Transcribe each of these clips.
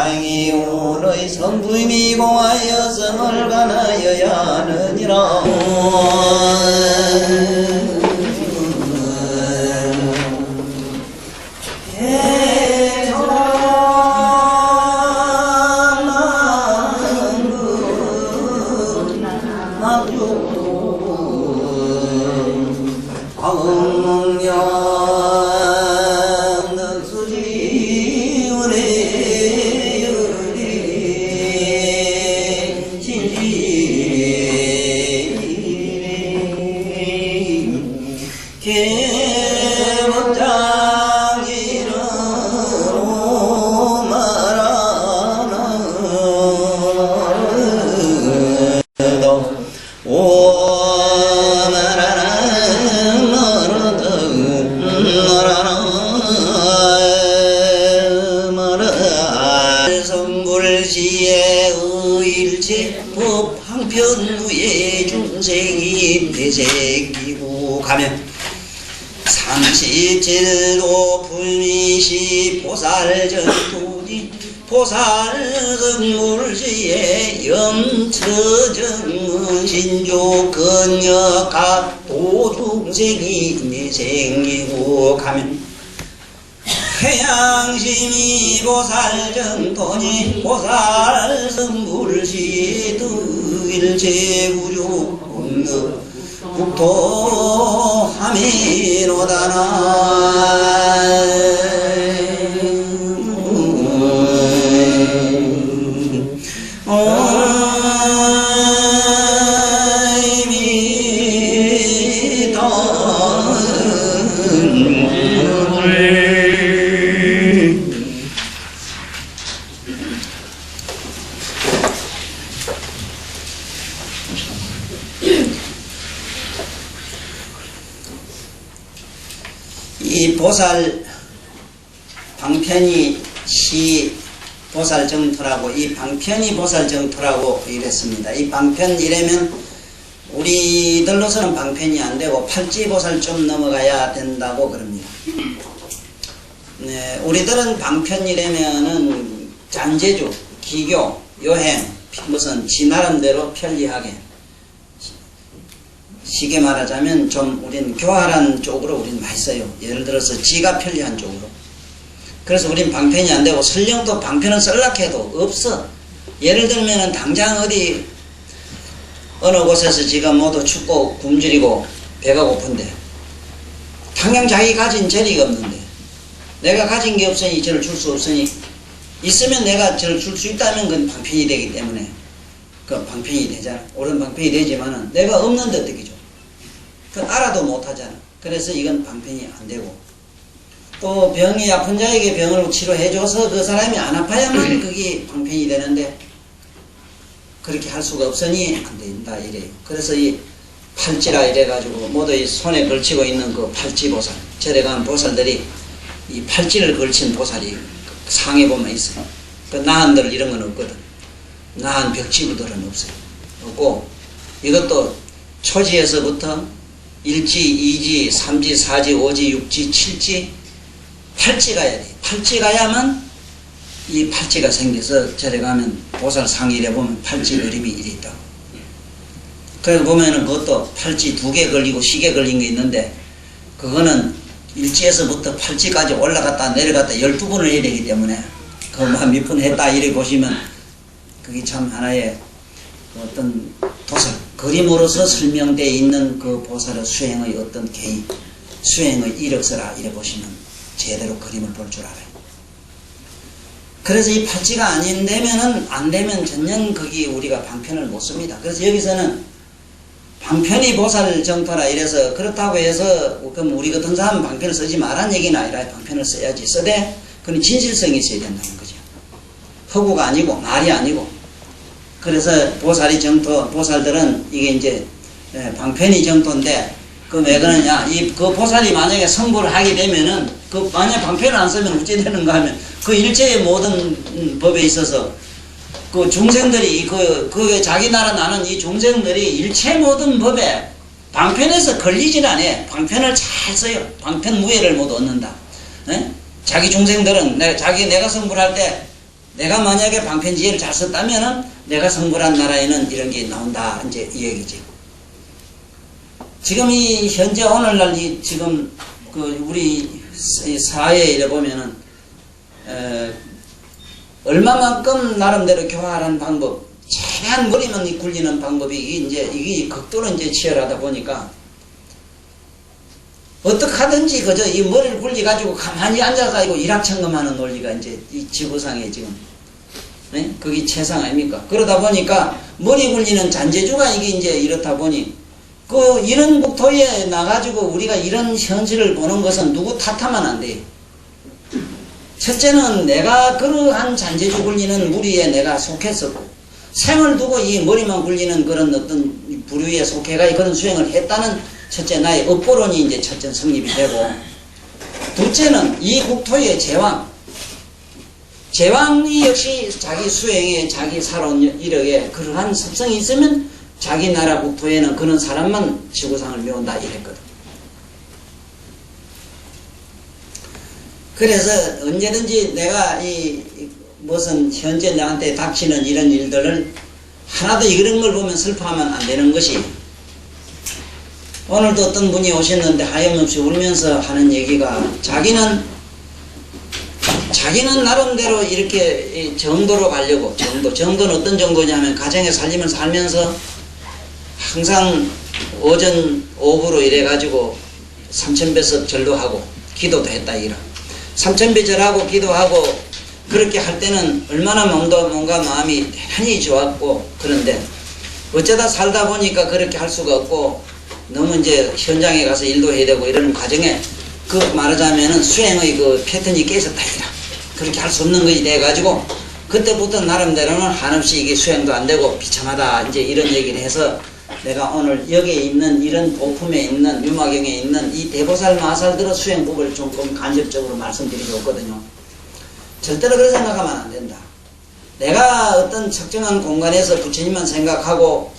장이온의 성부임이 공하여 성을 가나여야 하느니라. 방편후에 중생이 되새기고 가면 삼십제도 불미시 보살전토지 보살금물지에 염처정은 신조 건역가 도중생이 되새기고 가면 태양심이 보살정토니 보살성불시 일체구조 이 보살 방편이 시 보살정토라고 이 방편이 보살정토라고 이랬습니다. 이 방편 이래면 우리들로서는 방편이 안 되고 팔찌보살 좀 넘어가야 된다고 그럽니다. 네, 우리들은 방편이라면은 잔재주, 기교, 여행 무슨 지 나름대로 편리하게 쉽게 말하자면 좀 우린 교활한 쪽으로 우린 많이 써요. 예를 들어서 지가 편리한 쪽으로. 그래서 우린 방편이 안 되고 설령도 방편을 쓸라고 해도 없어. 예를 들면은 당장 어디 어느 곳에서 지가 모두 춥고 굶주리고 배가 고픈데 당장 자기 가진 재리가 없는데 내가 가진 게 없으니 저를 줄 수 없으니 있으면 내가 저를 줄 수 있다면 그건 방편이 되기 때문에 그 방편이 되잖아. 옳은 방편이 되지만은 내가 없는데 어떻게 줘? 그 알아도 못하잖아. 그래서 이건 방편이 안 되고 또 병이 아픈 자에게 병을 치료해줘서 그 사람이 안 아파야만 그게 방편이 되는데 그렇게 할 수가 없으니 안 된다 이래요. 그래서 이 팔찌라 이래가지고 모두 이 손에 걸치고 있는 그 팔찌보살 절에 가면 보살들이 이 팔찌를 걸친 보살이 상에 보면 있어요. 그 나한들 이런 건 없거든. 나한 벽지부들은 없어요. 없고 이것도 초지에서부터 1지, 2지, 3지, 4지, 5지, 6지, 7지 8지 가야 돼. 8지 가야만 이 팔찌가 생겨서 절에 가면 보살 상일에 보면 팔찌 그림이 이래 있다고. 그래서 보면은 그것도 팔찌 2개 걸리고 시계 걸린 게 있는데 그거는 일지에서부터 팔찌까지 올라갔다 내려갔다 12번을 해야 되기 때문에 그거 몇 번 했다 이래 보시면 그게 참 하나의 어떤 도설 그림으로서 설명되어 있는 그 보살의 수행의 어떤 개인 수행의 이력서라 이래 보시면 제대로 그림을 볼 줄 알아요. 그래서 이 팔찌가 안 되면 전혀 거기 우리가 방편을 못 씁니다. 그래서 여기서는 방편이 보살 정토라 이래서 그렇다고 해서 그럼 우리 같은 사람은 방편을 쓰지 말란 얘기는 아니라 방편을 써야지. 써대 그건 진실성이 있어야 된다는 거죠. 허구가 아니고 말이 아니고. 그래서 보살이 정토 보살들은 이게 이제 방편이 정토인데 그 왜 그러냐 그 보살이 만약에 성불을 하게 되면은 그 만약 방편을 안 쓰면 어찌 되는가 하면 그 일체의 모든 법에 있어서 그 중생들이 그 자기 나라 나는 이 중생들이 일체 모든 법에 방편에서 걸리질 않아. 방편을 잘 써요. 방편 무예를 못 얻는다. 에? 자기 중생들은 내가 성불할 때 내가 만약에 방편지혜를 잘 썼다면은 내가 성불한 나라에는 이런 게 나온다. 이제 이 얘기지. 지금 이 현재 오늘날 이 지금 그 우리 사회에 이래 보면은 얼마만큼 나름대로 교활한 방법, 최대한 머리만 굴리는 방법이 이게 극도로 이제 치열하다 보니까 어떻게 하든지 그저 이 머리를 굴리 가지고 가만히 앉아가지고 일확천금하는 논리가 이제 이 지구상에 지금 그게 최상 아닙니까? 그러다 보니까 머리 굴리는 잔재주가 이게 이제 이렇다 보니 그 이런 국토에 나가지고 우리가 이런 현실을 보는 것은 누구 탓하면 안 돼. 첫째는 내가 그러한 잔재주 굴리는 무리에 내가 속했었고, 생을 두고 이 머리만 굴리는 그런 어떤 부류에 속해가 그런 수행을 했다는 첫째 나의 업보론이 이제 첫째 성립이 되고, 둘째는 이 국토의 제왕이 역시 자기 수행에 자기 살아온 이력에 그러한 습성이 있으면 자기 나라 국토에는 그런 사람만 지구상을 메운다 이랬거든. 그래서 언제든지 내가 이 무슨 현재 나한테 닥치는 이런 일들을 하나도 이런 걸 보면 슬퍼하면 안 되는 것이, 오늘도 어떤 분이 오셨는데 하염없이 울면서 하는 얘기가 자기는 나름대로 이렇게 정도로 가려고, 정도는 어떤 정도냐면 가정의 살림을 살면서 항상 오전 오후로 이래가지고 삼천배석 절도 하고 기도도 했다 이라. 삼천배 절하고 기도하고 그렇게 할 때는 얼마나 뭔가 마음이 대단히 좋았고, 그런데 어쩌다 살다 보니까 그렇게 할 수가 없고 너무 이제 현장에 가서 일도 해야 되고 이러는 과정에 그 말하자면은 수행의 그 패턴이 깨졌다 이라. 그렇게 할 수 없는 것이 돼가지고 그때부터 나름대로는 한없이 이게 수행도 안 되고 비참하다 이제 이런 얘기를 해서 내가 오늘 여기에 있는 이런 도품에 있는 유마경에 있는 이 대보살 마살들의 수행법을 조금 간접적으로 말씀드리겠거든요. 절대로 그렇게 생각하면 안 된다. 내가 어떤 특정한 공간에서 부처님만 생각하고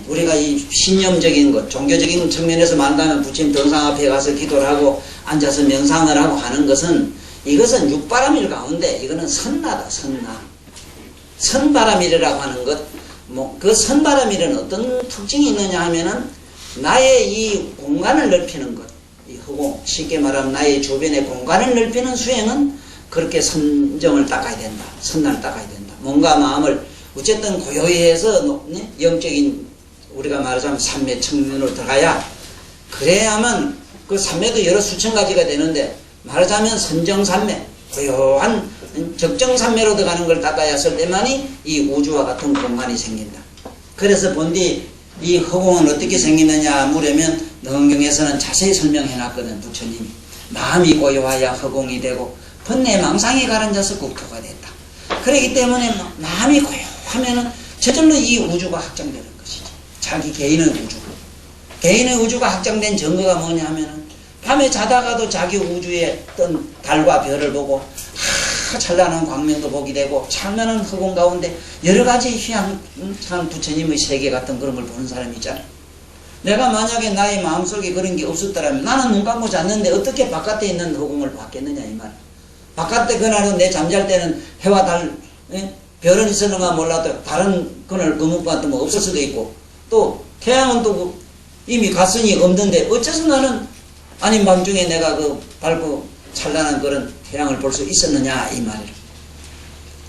우리가 이 신념적인 것, 종교적인 측면에서 말한다면 부처님 등상 앞에 가서 기도를 하고 앉아서 명상을 하고 하는 것은, 이것은 육바람일 가운데 이거는 선나다. 선바람이라고 하는 것, 그 선바람이라는 어떤 특징이 있느냐 하면은 나의 이 공간을 넓히는 것, 이 허공, 쉽게 말하면 나의 주변의 공간을 넓히는 수행은 그렇게 선정을 닦아야 된다. 선날 닦아야 된다. 뭔가 마음을 어쨌든 고요히 해서 영적인 우리가 말하자면 삼매 측면으로 들어가야, 그래야만 그 삼매도 여러 수천 가지가 되는데 말하자면 선정삼매, 고요한 적정삼매로 들어가는 걸 닦아야 할 때만이 이 우주와 같은 공간이 생긴다. 그래서 본디 이 허공은 어떻게 생기느냐 물으면 능경에서는 자세히 설명해 놨거든. 부처님이 마음이 고요하야 허공이 되고 번뇌 망상이 가라앉아서 국토가 됐다. 그렇기 때문에 마음이 고요하면은 저절로 이 우주가 확장되는 것이지. 자기 개인의 우주가 확장된 증거가 뭐냐 하면은 밤에 자다가도 자기 우주에 뜬 달과 별을 보고 찬란한 광명도 보게 되고 찬란한 허공 가운데 여러 가지 희한한 부처님의 세계 같은 그런 걸 보는 사람이 있잖아. 내가 만약에 나의 마음속에 그런 게 없었더라면 나는 눈 감고 잤는데 어떻게 바깥에 있는 허공을 봤겠느냐 이 말. 바깥에 그날은 내 잠잘 때는 해와 달, 별은 있었는가 몰라도 다른 그날 거뭇봤던 뭐 없을 수도 있고, 또 태양은 또 이미 갔으니 없는데 어째서 나는 아닌 밤중에 내가 그 밝고 찬란한 그런 태양을 볼 수 있었느냐 이 말이라.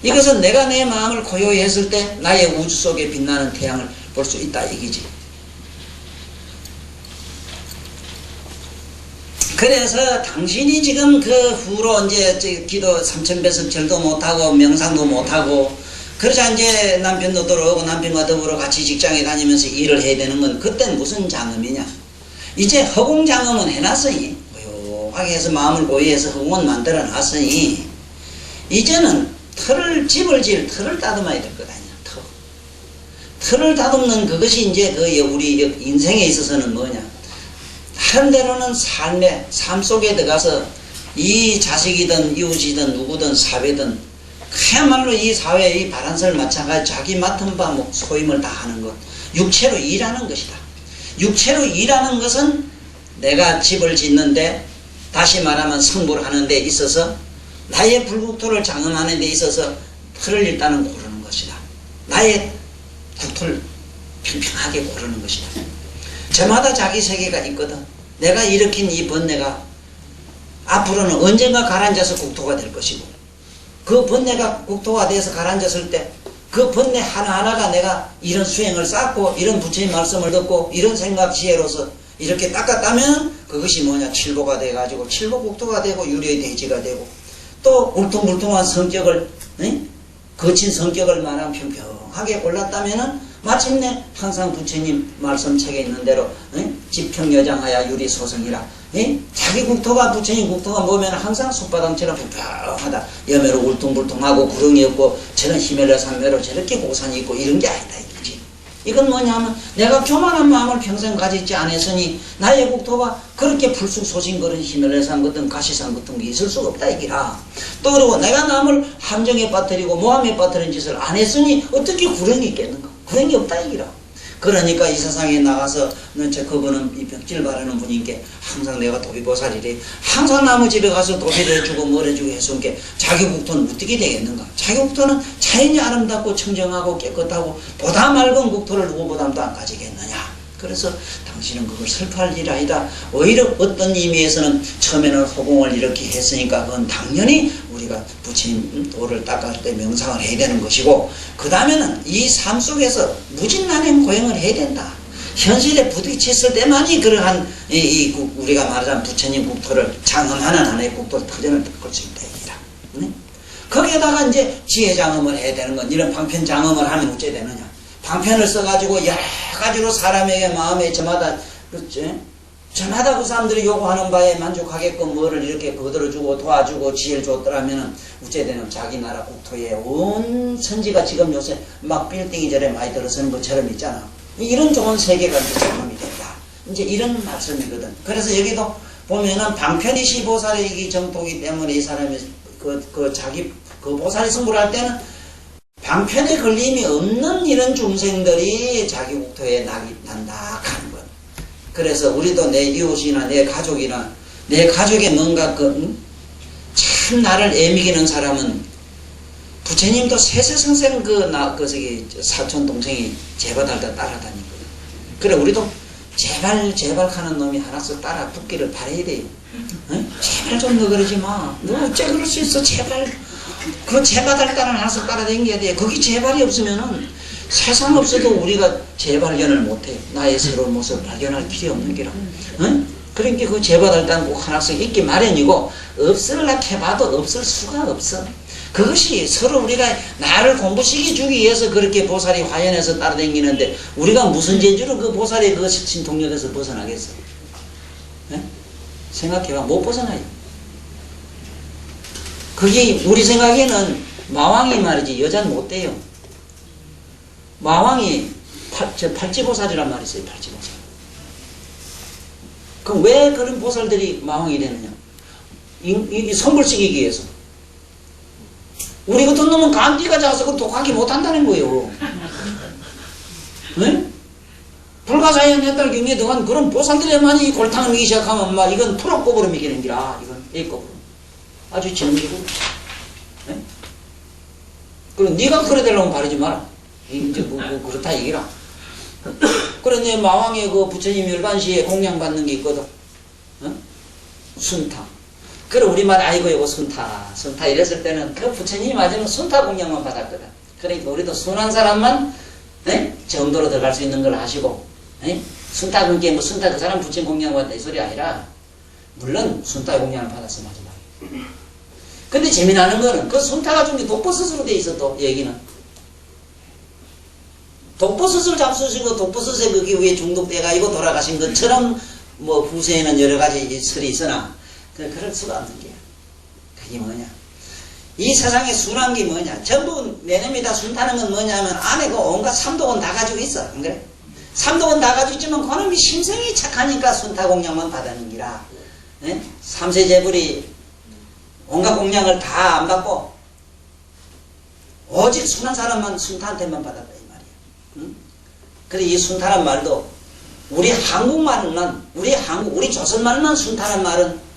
이것은 내가 내 마음을 고요히 했을 때 나의 우주 속에 빛나는 태양을 볼 수 있다 얘기지. 그래서 당신이 지금 그 후로 이제 기도 삼천배석 절도 못하고 명상도 못하고 그러자 이제 남편도 들어오고 남편과 더불어 같이 직장에 다니면서 일을 해야 되는 건 그땐 무슨 장엄이냐. 이제 허공 장엄은 해놨으니 고요하게 해서 마음을 고요해서 허공은 만들어 놨으니 이제는 집을 지을 틀을 다듬어야 될 것 아니야. 틀을 다듬는 그것이 이제 그 우리 인생에 있어서는 뭐냐. 다른 데로는 삶 속에 들어가서 이 자식이든 이웃이든 누구든 사회든 그야말로 이 사회의 이 바란서를 맞춰가 자기 맡은 바 소임을 다 하는 것. 육체로 일하는 것이다. 육체로 일하는 것은 내가 집을 짓는데, 다시 말하면 성불하는 데 있어서 나의 불국토를 장엄하는 데 있어서 틀을 일단은 고르는 것이다. 나의 국토를 평평하게 고르는 것이다. 저마다 자기 세계가 있거든. 내가 일으킨 이 번뇌가 앞으로는 언젠가 가라앉아서 국토가 될 것이고, 그 번뇌가 국토가 돼서 가라앉았을 때 그 번뇌 하나하나가 내가 이런 수행을 쌓고 이런 부처님 말씀을 듣고 이런 생각 지혜로서 이렇게 닦았다면 그것이 뭐냐, 칠보가 돼가지고 칠보국토가 되고 유리의 대지가 되고, 또 울퉁불퉁한 성격을 거친 성격을 말하면 평평하게 올랐다면은 마침내 항상 부처님 말씀책에 있는 대로 지평여장하야 유리소성이라, 자기 국토가 부처님 국토가 보면 항상 솥바닥처럼 평평하다. 여매로 울퉁불퉁하고 구렁이 없고 저런 히말라야 산매로 저렇게 고산이 있고 이런 게 아니다 이거지. 이건 뭐냐면 내가 교만한 마음을 평생 가지지 않았으니 나의 국토가 그렇게 불쑥 솟은 히말라야 산 같은 가시산 같은 게 있을 수가 없다 이기라. 또 그리고 내가 남을 함정에 빠뜨리고 모함에 빠뜨린 짓을 안 했으니 어떻게 구렁이 있겠는가. 구렁이 없다 이기라. 그러니까 이 세상에 나가서 그분은 이 벽질 바라는 분인게 항상 내가 도비보살이래. 항상 나무 집에 가서 도비를 해주고 뭘 해주고 해서니까 자기 국토는 어떻게 되겠는가. 자기 국토는 자연이 아름답고 청정하고 깨끗하고 보다 맑은 국토를 누구보다도 안 가지겠느냐. 그래서 당신은 그걸 슬퍼할 일 아니다. 오히려 어떤 의미에서는 처음에는 호봉을 이렇게 했으니까 그건 당연히 우리가 부처님 도를 닦을 때 명상을 해야 되는 것이고, 그 다음에는 이 삶 속에서 무진난행 고행을 해야 된다. 현실에 부딪혔을 때만이 그러한 우리가 말하자면 부처님 국토를 장엄하는 하나의 국토를 터전을 닦을 수 있다. 네? 거기에다가 이제 지혜 장엄을 해야 되는 건, 이런 방편 장엄을 하면 어째 되느냐. 방편을 써가지고 여러 가지로 사람에게 마음에 저마다 그 사람들이 요구하는 바에 만족하게끔 뭐를 이렇게 거들어주고 도와주고 지혜를 줬더라면은 어째 되는 자기 나라 국토에 온 천지가 지금 요새 막 빌딩이 저래 많이 들어서는 것처럼 있잖아. 이런 좋은 세계가 이제 경험이 된다. 이제 이런 말씀이거든. 그래서 여기도 보면은 방편이시 보살의 정토이기 때문에 이 사람이 자기 보살이 승부를 할 때는 방편에 걸림이 없는 이런 중생들이 자기 국토에 낙이 난다 하는 것. 그래서 우리도 내 이웃이나 내 가족이나 내 가족에 뭔가 참 나를 애미기는 사람은 부처님도 세세성생 사촌 동생이 제발할 때 따라다니거든. 그래 우리도 제발 하는 놈이 하나씩 따라 붙기를 바라야 돼요. 제발 좀 너 그러지 마. 너 어째 그럴 수 있어. 제발. 그 제발할 따라 하나씩 따라다녀야 돼. 거기 제발이 없으면은 세상 없어도 우리가 재발견을 못해. 나의 새로운 모습을 발견할 필요 없는 게라. 그러니까 그 제발할 따라 꼭 하나씩 있기 마련이고, 없을라 해봐도 없을 수가 없어. 그것이 서로 우리가 나를 공부시켜주기 위해서 그렇게 보살이 화연해서 따라다니는데, 우리가 무슨 재주로 그 보살의 그 신통력에서 벗어나겠어? 생각해봐. 못 벗어나요. 그게 우리 생각에는 마왕이 말이지 여자는 못 돼요. 마왕이 팔찌보살이란 말이 있어요. 팔찌보살. 그럼 왜 그런 보살들이 마왕이 되느냐? 이 성불시키기 위해서. 우리 같은 놈은 감기가 작아서 그 독하기 못한다는 거예요. 네? 불가사의 옛날 경에 등한 그런 보살들에만이 골탕을 미기 시작하면 막 이건 프로급으로 미기는 기라. 이건 A급으로. 아주 정기고. 네? 그럼 네가 그래 되려면 바르지 마라. 이제 그렇다 얘기라. 그런데 마왕의 그 부처님 열반시에 공양받는 게 있거든. 순타. 그래 우리말 아이고 이거 순타 이랬을 때는 그 부처님이 맞으면 순타 공양만 받았거든. 그러니까 우리도 순한 사람만 정도로 들어갈 수 있는 걸 아시고, 순타 그게 뭐 순타 그 사람 부처님 공양 받다 이 소리 아니라, 물론 순타 공양을 받았어 마지막에. 근데 재미나는 거는 그 순타가 좀 독버섯으로 돼 있어. 또 얘기는 독버섯을 잡수시고 독버섯에 거기 위에 중독돼가지고 돌아가신 것처럼 뭐 후세에는 여러 가지 설이 있으나 그럴 수가 없는 게야. 그게 뭐냐, 이 세상에 순한 게 뭐냐, 전부 내놈이 다 순타는 건 뭐냐면 안에 그 온갖 삼독은 다 가지고 있어. 안 그래? 삼독은 다 가지고 있지만 그놈이 심성이 착하니까 순타 공양만 받는 기라. 삼세제불이 온갖 공양을 다 안 받고 오직 순한 사람만 순타한테만 받았다 이 말이야. 그래 이 순타란 말도 우리 한국말은 우리 조선말만 순타란 말은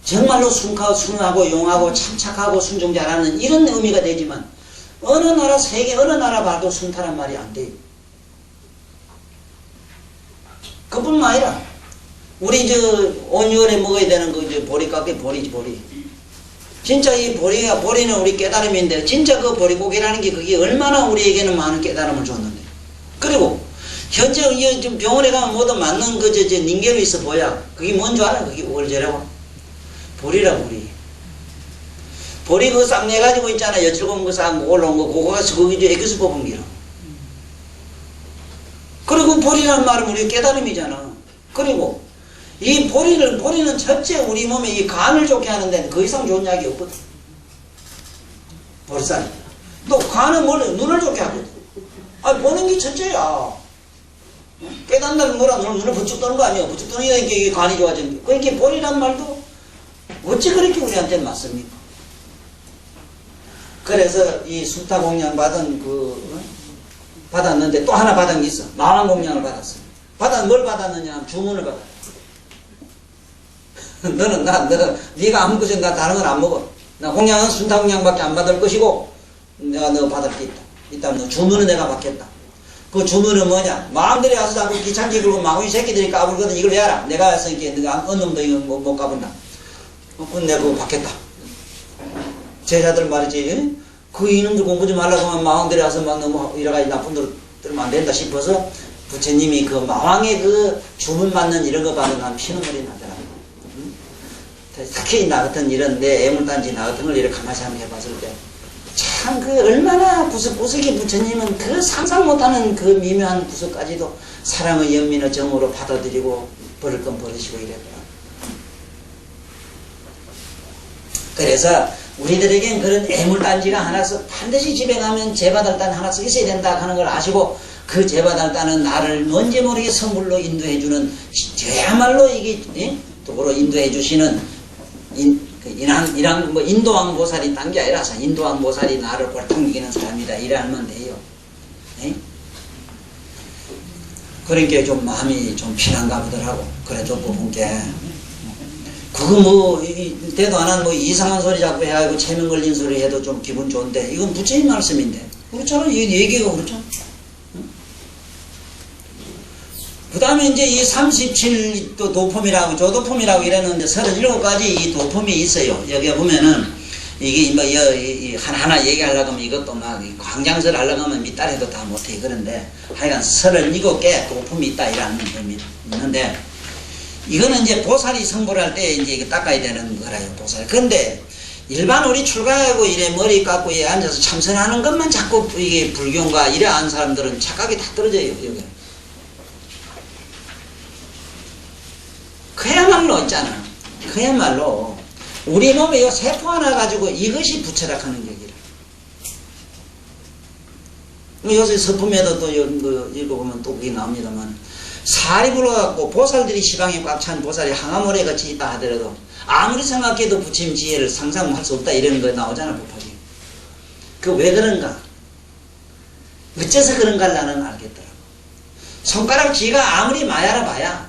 정말로 순하고 용하고 참 착하고 순종 잘하는 이런 의미가 되지만, 어느 나라, 세계 어느 나라 봐도 순탄한 말이 안 돼요. 그뿐만 아니라 우리 온 6월에 먹어야 되는 보리 깎기 보리지 보리. 진짜 이 보리는 우리 깨달음인데 진짜 그 보리고기라는 게 그게 얼마나 우리에게는 많은 깨달음을 줬는데. 그리고 현재 지금 병원에 가면 모두 맞는 닌겔로 있어 보여. 그게 뭔지 알아? 그게 월제라고. 보리라 보리. 보리 그거 싹 내가지고 있잖아. 여칠곱 거 싹 올라온 거 그거 가서 거기 액기스 뽑은 기라. 그리고 보리라는 말은 우리 깨달음이잖아. 그리고 이 보리는 첫째 우리 몸에 이 간을 좋게 하는데 그 이상 좋은 약이 없거든. 보리쌀. 또 간은 눈을 좋게 하거든. 보는 게 첫째야. 깨닫는다면 눈을 부쩍 뜨는 거 아니야. 부쩍 뜨는 게 이게 간이 좋아지는 게. 그러니까 보리란 말도 어찌 그렇게 우리한테는 맞습니까? 그래서 이 수타 공양 받았는데 또 하나 받은 게 있어. 마왕 공양을 받았어. 뭘 받았느냐 하면 주문을 받았어. 너는 네가 아무 것은 나 다른 건 안 먹어. 나 공양은 순타 공양밖에 안 받을 것이고 내가 너 받을 게 있다. 너 주문은 내가 받겠다. 그 주문은 뭐냐? 마음들이 와서 자꾸 귀찮게 굴고 마구이 새끼들이 까불거든. 이걸 왜 알아? 내가 왔으니까 네가 어느 놈도 이거 못 까분다. 내가 그거 받겠다. 제자들 말이지. 그 이놈들 공부 좀 하려고 하면 마왕들이 와서 막 너무 이래가 나쁜 들 들면 안 된다 싶어서 부처님이 그 마왕의 그 주문 받는 이런 거 받으면 피눈물이 나더라고. 특히 나 같은 이런 내 애물단지 나 같은 걸 이렇게 가만히 한번 해봤을 때 참 그 얼마나 구석구석이 부처님은 그 상상 못하는 그 미묘한 구석까지도 사랑의 연민의 정으로 받아들이고 버릴 건 버리시고 이랬더라. 그래서 우리들에겐 그런 애물단지가 하나씩 반드시 집에 가면 제바달단 하나씩 있어야 된다 하는 걸 아시고 그 제바달단은 나를 뭔지 모르게 선물로 인도해주는 저야말로 이게 도로 인도해주시는 인도왕 보살이 딴 게 아니라서 인도왕 보살이 나를 골탕 먹이는 사람이다 이래 하면 돼요. 그러니까 좀 마음이 좀 편한가 보더라고. 그래도 부분께 그거 대도 안 한 이상한 소리 자꾸 해가지고 체면 걸린 소리 해도 좀 기분 좋은데 이건 부처님 말씀인데 그렇잖아. 이 얘기가 그렇잖아. 그 다음에 이제 이 37도 도품이라고 조도품이라고 이랬는데 37가지 이 도품이 있어요. 여기 보면은 이게 하나하나 얘기하려고 하면 이것도 막 광장설 하려고 하면 밑단에도 다 못해. 그런데 하여간 37개 도품이 있다 이라는 의미 있는데 이거는 이제 보살이 성불 할 때 이제 닦아야 되는 거라요. 보살. 근데 일반 우리 출가하고 이래 머리 깎고 이래 앉아서 참선하는 것만 자꾸 이게 불경과 이래 한 사람들은 착각이 다 떨어져요. 여기. 그야말로 있잖아. 그야말로 우리 몸에 이 세포 하나 가지고 이것이 부처락하는 격이라. 요새 서품에도 또 읽어보면 또 그게 나옵니다만 살이 불어갖고 보살들이 시방에 꽉 찬 보살이 항아모래 같이 있다 하더라도 아무리 생각해도 부처님 지혜를 상상할 수 없다 이런 거 나오잖아. 법학이. 그 왜 그런가? 어째서 그런가 나는 알겠더라고. 손가락 쥐가 아무리 마야라 봐야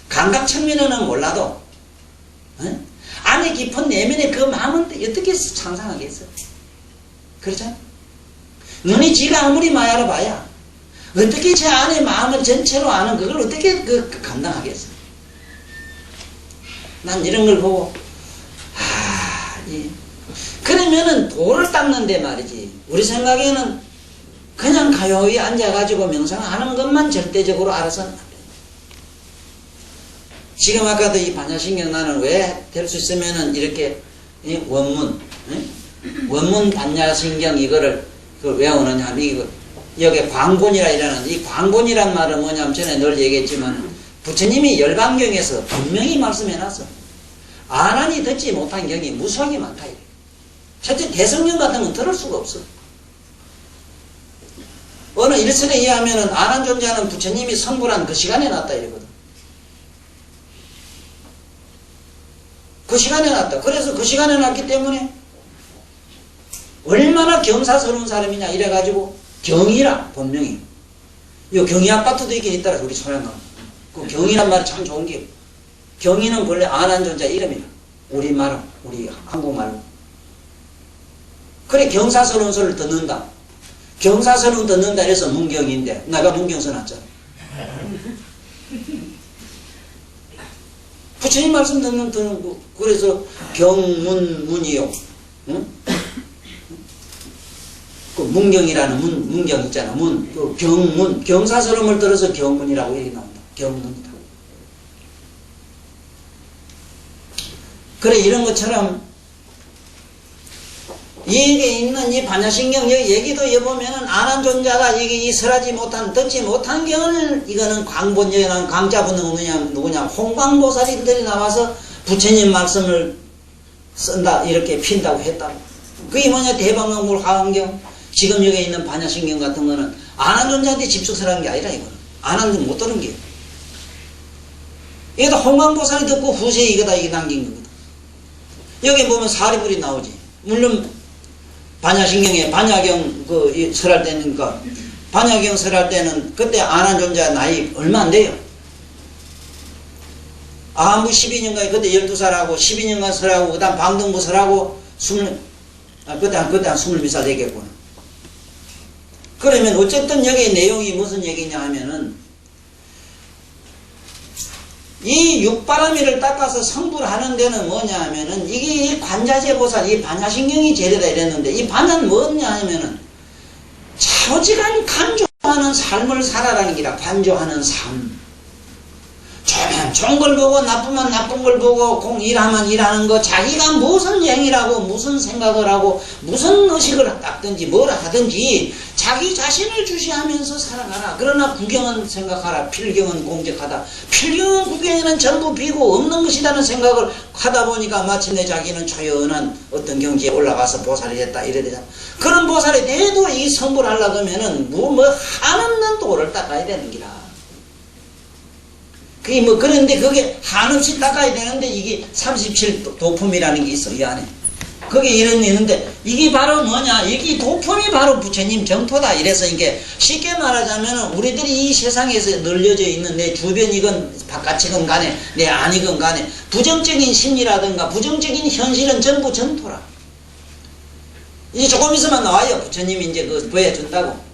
감각 측면에는 몰라도 안에 깊은 내면의 그 마음은 어떻게 상상하겠어? 그렇잖아. 눈이 지가 아무리 마야라 봐야 어떻게 제 안의 마음을 전체로 아는 그걸 어떻게 감당하겠어? 난 이런 걸 보고 그러면은 돌을 닦는데 말이지 우리 생각에는 그냥 가요히 앉아가지고 명상하는 것만 절대적으로 알아서는 안 돼. 지금 아까도 이 반야신경 나는 왜 될 수 있으면은 이렇게 원문 반야신경 이거를 외우느냐 하면 이거 여기 광본이라 이러는 이 광본이란 말은 뭐냐면 전에 늘 얘기했지만 부처님이 열반경에서 분명히 말씀해놨어. 아난이 듣지 못한 경이 무수하게 많다. 첫째 대성경 같은 건 들을 수가 없어. 어느 일설에 의하면은 아난 존재하는 부처님이 성불한 그 시간에 났다 이러거든. 그 시간에 났다. 그래서 그 시간에 났기 때문에 얼마나 경사스러운 사람이냐 이래가지고 경이라 본명이 요 경이 아파트도 있긴 있더라. 우리 소양강 그 경이란 말이 참 좋은 게 경이는 본래 아난 존재 이름이야. 우리말로 우리 한국말로 그래 경사선언서를 듣는다. 경사선언 듣는다 해서 문경인데 내가 문경 써놨잖아. 부처님 말씀 듣는 거. 그래서 경문문이요. 응? 그 문경이라는 문경 있잖아. 그 경문. 경사선언을 들어서 경문이라고 이렇게 나온다. 경문이다. 그래 이런 것처럼 이게 있는 이 반야신경 여기 얘기도 여보면은 안한 존자가 이게 이 설하지 못한 듣지 못한 경을 이거는 광본여는 강자분은 누구냐 홍광보살인들이 나와서 부처님 말씀을 쓴다 이렇게 핀다고 했다고. 그게 뭐냐 대방명불 화엄경 지금 여기 있는 반야신경 같은 거는 안한 존자한테 집착설하는 게 아니라 이거는 안한 건 못 들은 게 이것도 홍광보살이 듣고 후세에 이거다 이게 남긴 거거든. 여기 보면 사리불이 나오지. 물론 반야신경에 반야경 그 설할 때니까 반야경 설할 때는 그때 안한 존자 나이 얼마 안 돼요. 아무 12년간 그때 12살하고 12년간 설하고 그다음 방등부 설하고 그때 한 20살 되겠구나. 그러면 어쨌든 여기 내용이 무슨 얘기냐 하면은 이 육바라미를 닦아서 성불 하는 데는 뭐냐 하면은 이게 관자재보살 이 반야신경이 제대다 이랬는데 이 반야는 뭐냐 하면은 차오지간 간조하는 삶을 살아라는 기라. 관조하는 삶. 좋은 걸 보고 나쁘면 나쁜 걸 보고 일하면 일하는 거 자기가 무슨 행위라고 무슨 생각을 하고 무슨 의식을 닦든지 뭐라 하든지 자기 자신을 주시하면서 살아가라. 그러나 구경은 생각하라. 필경은 공적하다. 필경은 구경에는 전부 비고 없는 것이라는 생각을 하다 보니까 마침내 자기는 초연한 어떤 경지에 올라가서 보살이 됐다 이래 되잖아. 그런 보살이 돼도 이 성불하려고 하면은 뭐 한없는 도를 닦아야 되는 기라. 그게 그런데 그게 한없이 닦아야 되는데 이게 37도품이라는 게 있어, 이 안에. 그게 있는데, 이게 바로 뭐냐, 이게 도품이 바로 부처님 정토다. 이래서 이게 쉽게 말하자면 우리들이 이 세상에서 늘려져 있는 내 주변이건 바깥이건 간에, 내 안이건 간에, 부정적인 심리라든가 부정적인 현실은 전부 정토라. 이제 조금 있으면 나와요. 부처님이 이제 그 보여준다고.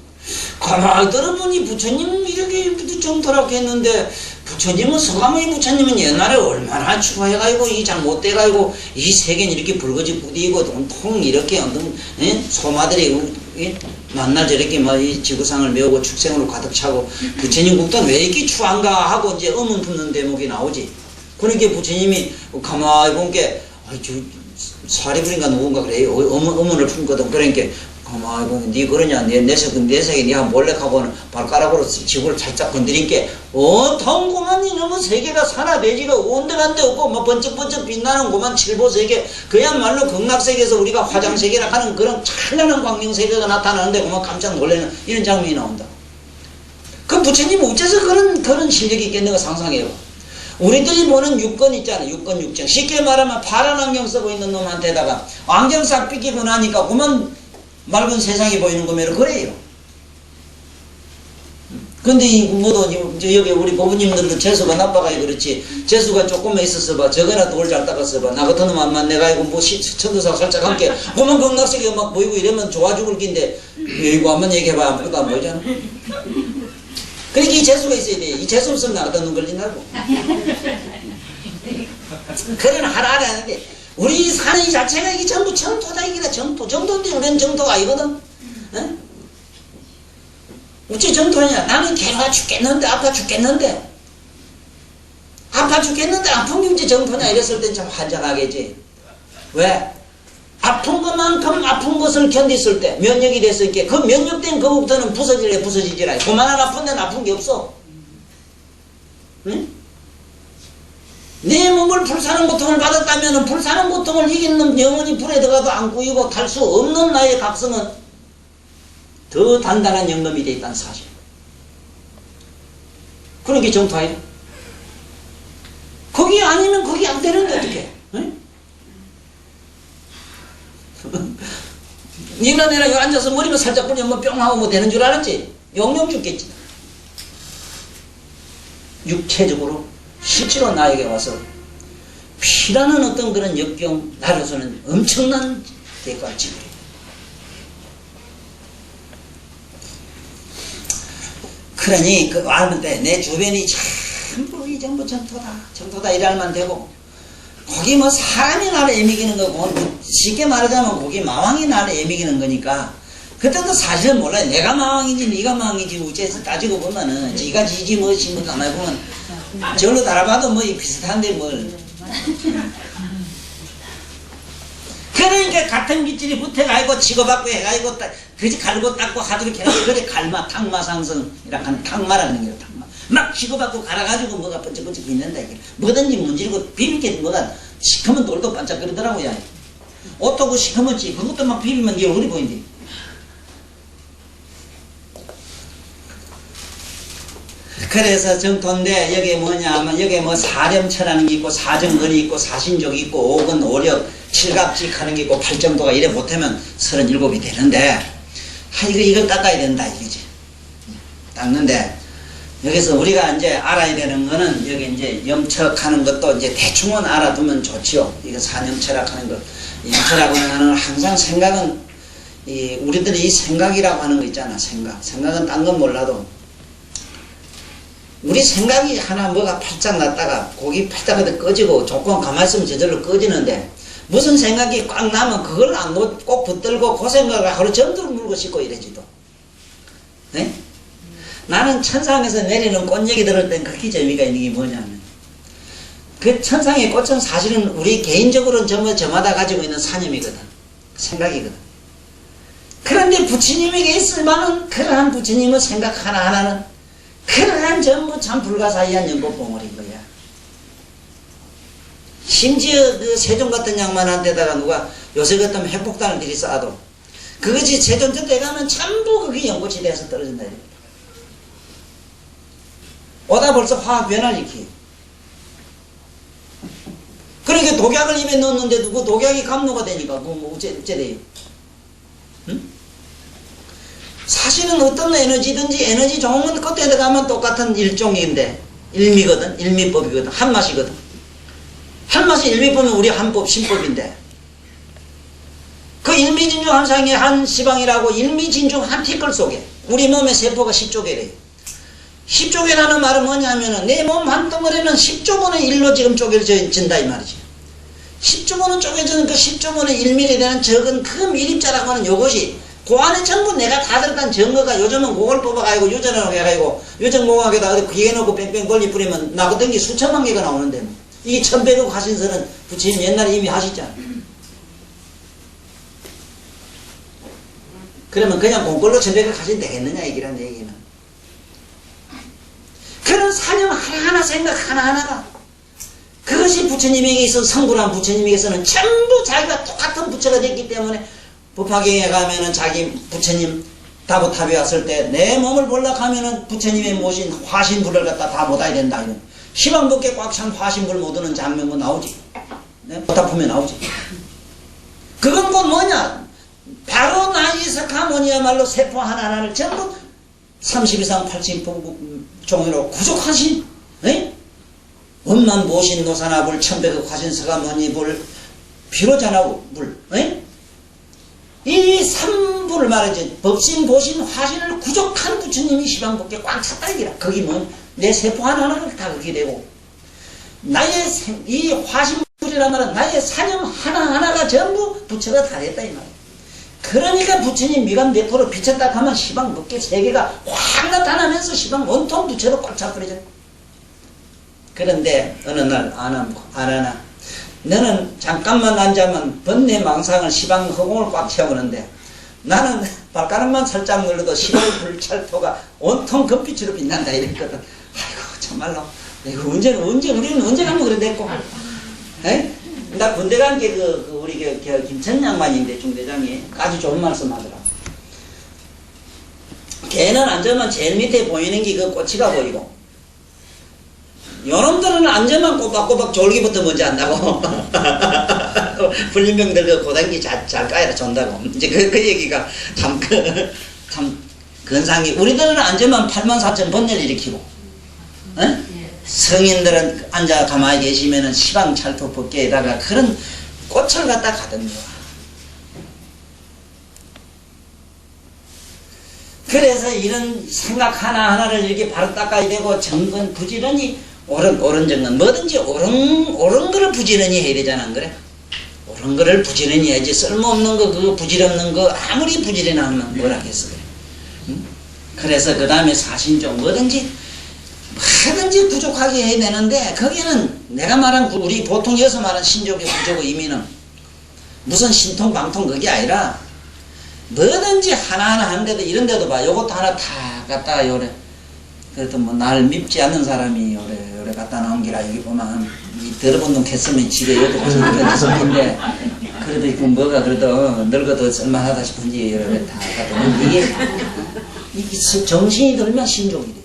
가만히 들어보니 부처님은 이렇게 정토라고 했는데 부처님은 서가모니 부처님은 옛날에 얼마나 추해가지고 이 잘못돼가지고 이 세계는 이렇게 붉어지 부디고 통통 이렇게 소마들이 만날 저렇게 막 이 지구상을 메우고 축생으로 가득 차고 부처님 국도는 왜 이렇게 추한가 하고 이제 의문 품는 대목이 나오지. 그러니까 부처님이 가만히 본게 사리불인가 누군가 그래 의문을 품거든. 그러니까 가만히 니 그러냐 내 색이 니가 몰래 가고는 발가락으로 지구를 살짝 건드린게 온통 고만 이놈의 세계가 산화돼지가 온데간데 없고 뭐 번쩍번쩍 빛나는 고만 칠보세계 그야말로 극락세계에서 우리가 화장세계라 하는 그런 찬란한 광명세계가 나타나는데 고만 깜짝 놀라는 이런 장면이 나온다. 그 부처님 어째서 그런 실력이 있겠는가 상상해요. 우리들이 보는 육건 있잖아. 육건 육정. 쉽게 말하면 파란 안경 쓰고 있는 놈한테다가 안경 싹 삐끼고 나니까 그만 맑은 세상이 보이는 거면 그래요. 근데 모두 여기 우리 부부님들도 재수가 나빠가지고 그렇지. 재수가 조금만 있었어 봐. 저거나 돌 잘 닦았어 봐. 나 같은 놈만 내가 이거 뭐 천도사 살짝 함께 그만 극락세계 막 보이고 이러면 좋아 죽을 낀데 이거 한번 얘기해봐. 아무것도 안 보이잖아. 그러니까 이 재수가 있어야 돼. 이 재수 없으면 나 같은 놈 걸린다고. 그래는 하라 하는데 우리 사는 이 자체가 이게 전부 정토다 이기다 정토. 정토인데 우리는 정토가 아니거든. 에? 어째 정토냐? 나는 괴로워 죽겠는데 아파 죽겠는데 아파 죽겠는데 아픈 게 어째 정토냐 이랬을 땐 참 환장하겠지. 왜? 아픈 것만큼 아픈 것을 견디을 때 면역이 됐을 때 그 면역된 그부터는 부서질래 부서지지라. 그만한 아픈 데는 아픈 게 없어. 응? 내 몸을 불사는 고통을 받았다면 불사는 고통을 이기는 영혼이 불에 들어가도 안 구이고 탈 수 없는 나의 각성은 더 단단한 영놈이 되어 있다는 사실. 그런 게 정토예요. 거기 아니면 거기 안 되는데 어떡해. 응? 니나 내가 여기 앉아서 머리만 살짝 뿌리면 뿅 하고 뭐 되는 줄 알았지? 영영 죽겠지. 육체적으로 실제로 나에게 와서 피라는 어떤 그런 역경 나로서는 엄청난 대가를 지불해. 그러니 그 왔는데 내 주변이 전부 이 정부 정토다 이랄만 되고 거기 뭐 사람이 나를 애미기는 거고 쉽게 말하자면 거기 마왕이 나를 애미기는 거니까 그때도 사실은 몰라요. 내가 마왕인지 네가 마왕인지 우째에서 따지고 보면은 지가 지지 뭐지 뭐 가만히 보면 저걸로 달아봐도 뭐 비슷한데 뭘. 그러니까 같은 빗질이 붙어가지고 치고받고 해가지고 그지 갈고 닦고 하도록 해가지고 그래 갈마 탕마상승이라 하는 탕마라는 거예요. 탕마 막 치고받고 갈아가지고 뭐가 번쩍번쩍 빛는다 이게 뭐든지 문지르고 비비게 뭐가 시커먼 돌도 반짝거리더라고요. 옷도 그 시커먼지 그것도 막 비비면 네 얼굴이 보인대. 그래서 정토인데 여기 뭐냐 하면 여기 뭐 사렴처라는 게 있고 사정근이 있고 사신족이 있고 오근 오력 칠갑직 하는 게 있고 팔정도가 이래 못하면 37이 되는데 이걸 닦아야 된다 이거지. 닦는데 여기서 우리가 이제 알아야 되는 거는 여기 이제 염척하는 것도 이제 대충은 알아두면 좋지요. 이거 산염철학 하는 것. 염철하고 하는 항상 생각은 우리들이 이 생각이라고 하는 거 있잖아. 생각은 딴 건 몰라도 우리 생각이 하나 뭐가 팔짝 났다가 고기 팔짝 꺼지고 조금 가만히 있으면 저절로 꺼지는데 무슨 생각이 꽉 나면 그걸 안 꼭 붙들고 그 생각을 하루 종일 물고 씻고 이러지도. 네? 나는 천상에서 내리는 꽃 얘기 들을 땐 그렇게 재미가 있는 게 뭐냐면 그 천상의 꽃은 사실은 우리 개인적으로는 전부 저마다 가지고 있는 사념이거든. 생각이거든. 그런데 부처님에게 있을 만한 그러한 부처님의 생각 하나하나는 그러한 전부 참 불가사의한 연꽃봉오리인 거야. 심지어 그 세존 같은 양반한테다가 누가 요새 같으면 핵폭탄을 들이쏴도 그것이 세존전대 가면 전부 그게 연꽃이 돼서 떨어진다 이겁니다. 오다 벌써 화학 변화를 일으키. 그러니까 독약을 입에 넣었는데도 그 독약이 감로가 되니까 뭐 어째 돼요? 응? 사실은 어떤 에너지든지 에너지 좋은 건 그때 들어가면 똑같은 일종인데 일미거든. 일미법이거든. 한맛이거든. 한맛이 일미법이면 우리 한법 신법인데 그 일미진중 한상의 한 시방이라고 일미진중 한 티끌 속에 우리 몸의 세포가 10조개래요. 10조개라는 말은 뭐냐면은 내 몸 한 덩어리는 10조분의 1로 지금 쪼개진다 이 말이지. 10조분은 쪼개지는 그 10조분의 1mm 되는 적은 그 밀입자라고 하는 요것이 그 안에 전부 내가 다 들어간 증거가 요즘은 그걸 뽑아가지고 유전을 해가지고 유전공학에다 어디 귀에 넣고 뺑뺑 걸리 뿌리면 나거든 게 수천만 개가 나오는데 뭐. 이게 1100억 하신서는 부처님 옛날에 이미 하셨잖아. 그러면 그냥 공걸로 1100억 하시면 되겠느냐 이기란 얘기는. 그런 사념 하나하나 생각 하나하나가 그것이 부처님에게 있어 성불한 부처님에게서는 전부 자기가 똑같은 부처가 됐기 때문에 법화경에 가면은 자기 부처님 다보탑에 왔을 때 내 몸을 보려고 하면은 부처님의 모신 화신불을 갖다 다 못아야 된다. 이런 시방법계 꽉 찬 화신불 못 오는 장면도 나오지. 네? 보탑품에 나오지. 그건 곧 뭐냐? 바로 나이석하모니야말로 세포 하나하나를 전부 30 이상 80 종으로 구족하신 네? 원만 모신 노사나불 천백억 화신서가모니불 비로자나불 네? 이 삼불을 말하지 법신 보신 화신을 구족한 부처님이 시방법계 꽉 찼다 이기라. 거기 뭐 내 세포 하나하나가 다 그렇게 되고 나의 이 화신불이란 말은 나의 사념 하나하나가 전부 부처가 다 됐다 이 말이야. 그러니까 부처님 미간 몇 프로 비쳤다 하면 시방법계 세계가 확 나타나면서 시방 온통 부처로 꽉 차버리잖아. 그런데 어느 날 안 하나 너는 잠깐만 앉아면 번뇌 망상을 시방 허공을 꽉 채우는데 나는 발가락만 살짝 눌러도 시방 불찰토가 온통 금빛으로 빛난다 이랬거든. 아이고 정말로 이거 우리는 언제 가면 그래 됐고. 에? 나 군대 간 게 우리 김천 양반인데 중대장이 아주 좋은 말씀 하더라. 걔는 앉으면 제일 밑에 보이는 게 그 꼬치가 보이고 요놈들은 앉으면 꼬박꼬박 졸기부터 먼저 한다고. 불림병들 그 고단기 잘 까야 존다고. 이제 그 얘기가 참 근상이. 우리들은 앉으면 84,000 번뇌를 일으키고, 에? 성인들은 앉아 가만히 계시면은 시방찰토 법계에다가 그런 꽃을 갖다 가던 거야. 그래서 이런 생각 하나하나를 이렇게 바로 닦아야 되고, 정건 부지런히, 옳은 정건, 뭐든지 옳은 거를 부지런히 해야 되잖아, 안 그래? 옳은 거를 부지런히 해야지. 쓸모없는 거, 그거 부질없는 거, 아무리 부지런하면 뭐라 하겠어, 그래. 응? 그래서 그 다음에 사신종, 뭐든지 부족하게 해야 되는데, 거기는 내가 말한, 우리 보통 여기서 말한 신족의 구조고 의미는 무슨 신통방통 그게 아니라, 뭐든지 하나하나 하는데도, 이런데도 봐. 요것도 하나 다 갖다가 요래. 그래도 뭐 날 밉지 않는 사람이 요래 갖다 놓은 기라. 여기 보면 이 더러운 놈 캤으면 집에 여도 무슨 그런데 그래도 이거 뭐가 그래도 늙어도 쓸만하다 싶은지 요래 다 갖다 놓은 이게 정신이 들면 신족이 돼.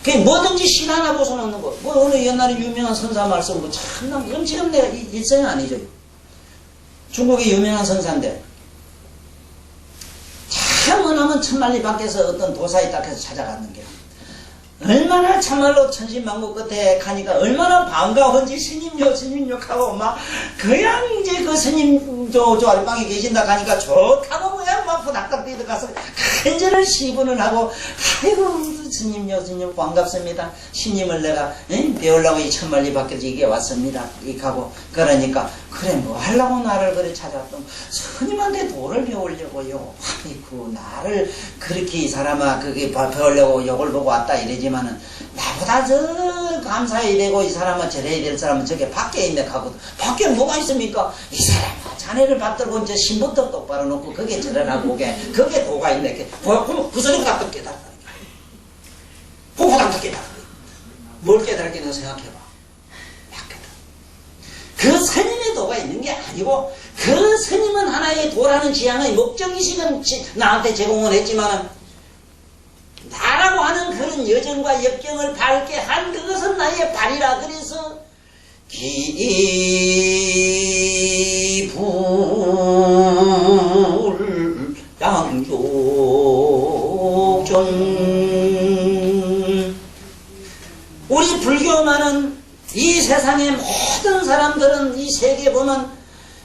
그게 뭐든지 신 하나 벗어놓는 거. 뭐 어느 옛날에 유명한 선사 말씀 뭐 참나 그건 지금 내가 일생은 아니죠. 중국의 유명한 선사인데 참 원하면 천만리 밖에서 어떤 도사에 딱 해서 찾아갔는 게 얼마나 참말로 천신만고 끝에 가니까 얼마나 반가운지 스님요 하고 막 그냥 이제 그 스님 저 아랫방에 계신다 가니까 좋다고 그냥 막 부닥닥 뛰어가서 간절한 시분을 하고 아이고 스님요 반갑습니다. 스님을 내가 배우려고 이 천만리 밖에서 이게 왔습니다. 이렇게 하고 그러니까 그래 뭐 하려고 나를 그래 찾았던 스님한테 도를 배우려고요. 아이고 나를 그렇게 이 사람아 그게 배우려고 욕을 보고 왔다 이러지만은 나보다 저 감사해야 되고 이 사람은 저래야 될 사람은 저게 밖에 있네 하고 밖에 뭐가 있습니까? 이 사람아 자네를 받들고 이제 신부터 똑바로 놓고 그게 저러라고 그게 도가 있네. 그 소리 후닥닥 깨달았다니까. 그 후닥닥 깨달았다. 뭘 깨달았게 너 생각해봐. 그 스님의 도가 있는 게 아니고 그 스님은 하나의 도라는 지향의 목적의식은 나한테 제공을 했지만 나라고 하는 그런 여정과 역경을 밟게 한 그것은 나의 발이라. 그래서 기불 양욕전 우리 불교만은 이 세상의 모든 사람들은 이 세계 보면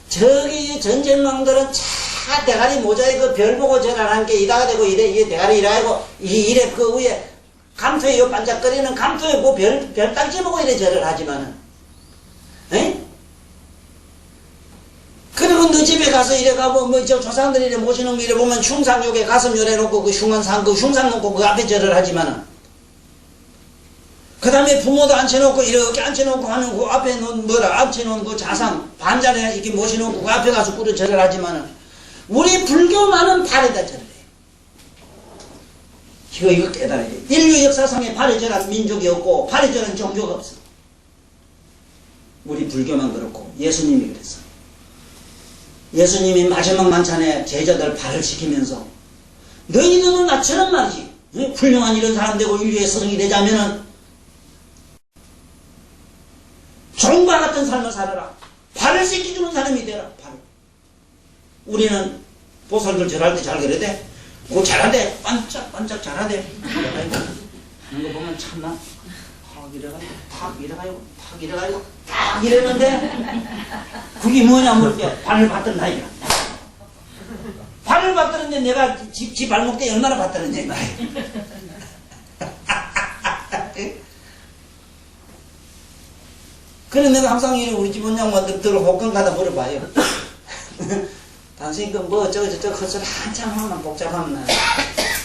저기 전쟁망들은 차 대가리 모자에 그 별 보고 절하는 게 이다가 되고 이래 이게 대가리 이라고 이래 그 위에 감토에 요 반짝거리는 감토에 뭐 별 딱지 보고 이래 절을 하지만은 에? 그리고 너 집에 가서 이래 가고 뭐 저 조상들이 이래 모시는 거 이래 보면 흉상욕에 가슴 요래 놓고 그 흉한 그 흉상 놓고 그 앞에 절을 하지만은 그 다음에 부모도 앉혀놓고 이렇게 앉혀놓고 하는 그 앞에 놓은 뭐라 앉혀놓은 그 자상 반잔에 이렇게 모셔놓고 그 앞에 가서 꾸려 절을 하지만은 우리 불교만은 발에다 절을 해요. 이거 깨달아야 돼. 인류 역사상에 발에 절한 민족이 없고 발에 절한 종교가 없어. 우리 불교만 그렇고 예수님이 그랬어. 예수님이 마지막 만찬에 제자들 발을 지키면서 너희들은 나처럼 말이지 훌륭한 이런 사람 되고 인류의 스승이 되자면은 종과 같은 삶을 살아라. 발을 씻겨주는 사람이 되라. 발을. 우리는 보살들 절할 때 잘 그래야 돼. 그거 잘하대. 반짝반짝 잘하대. 하는 거 보면 참나. 탁 이래가지고 탁 이래가지고 탁 이래가지고 탁 이랬는데 그게 뭐냐 물게 발을 받들었나 이거. 발을 받들었는데 내가 지 발목대에 얼마나 받들었냐 이 말이야. 그래 내가 항상 우리 집 원장님들 혹은 가다 물어봐요. 당신 그 뭐 저거 헛소리 한참 하면 복잡하면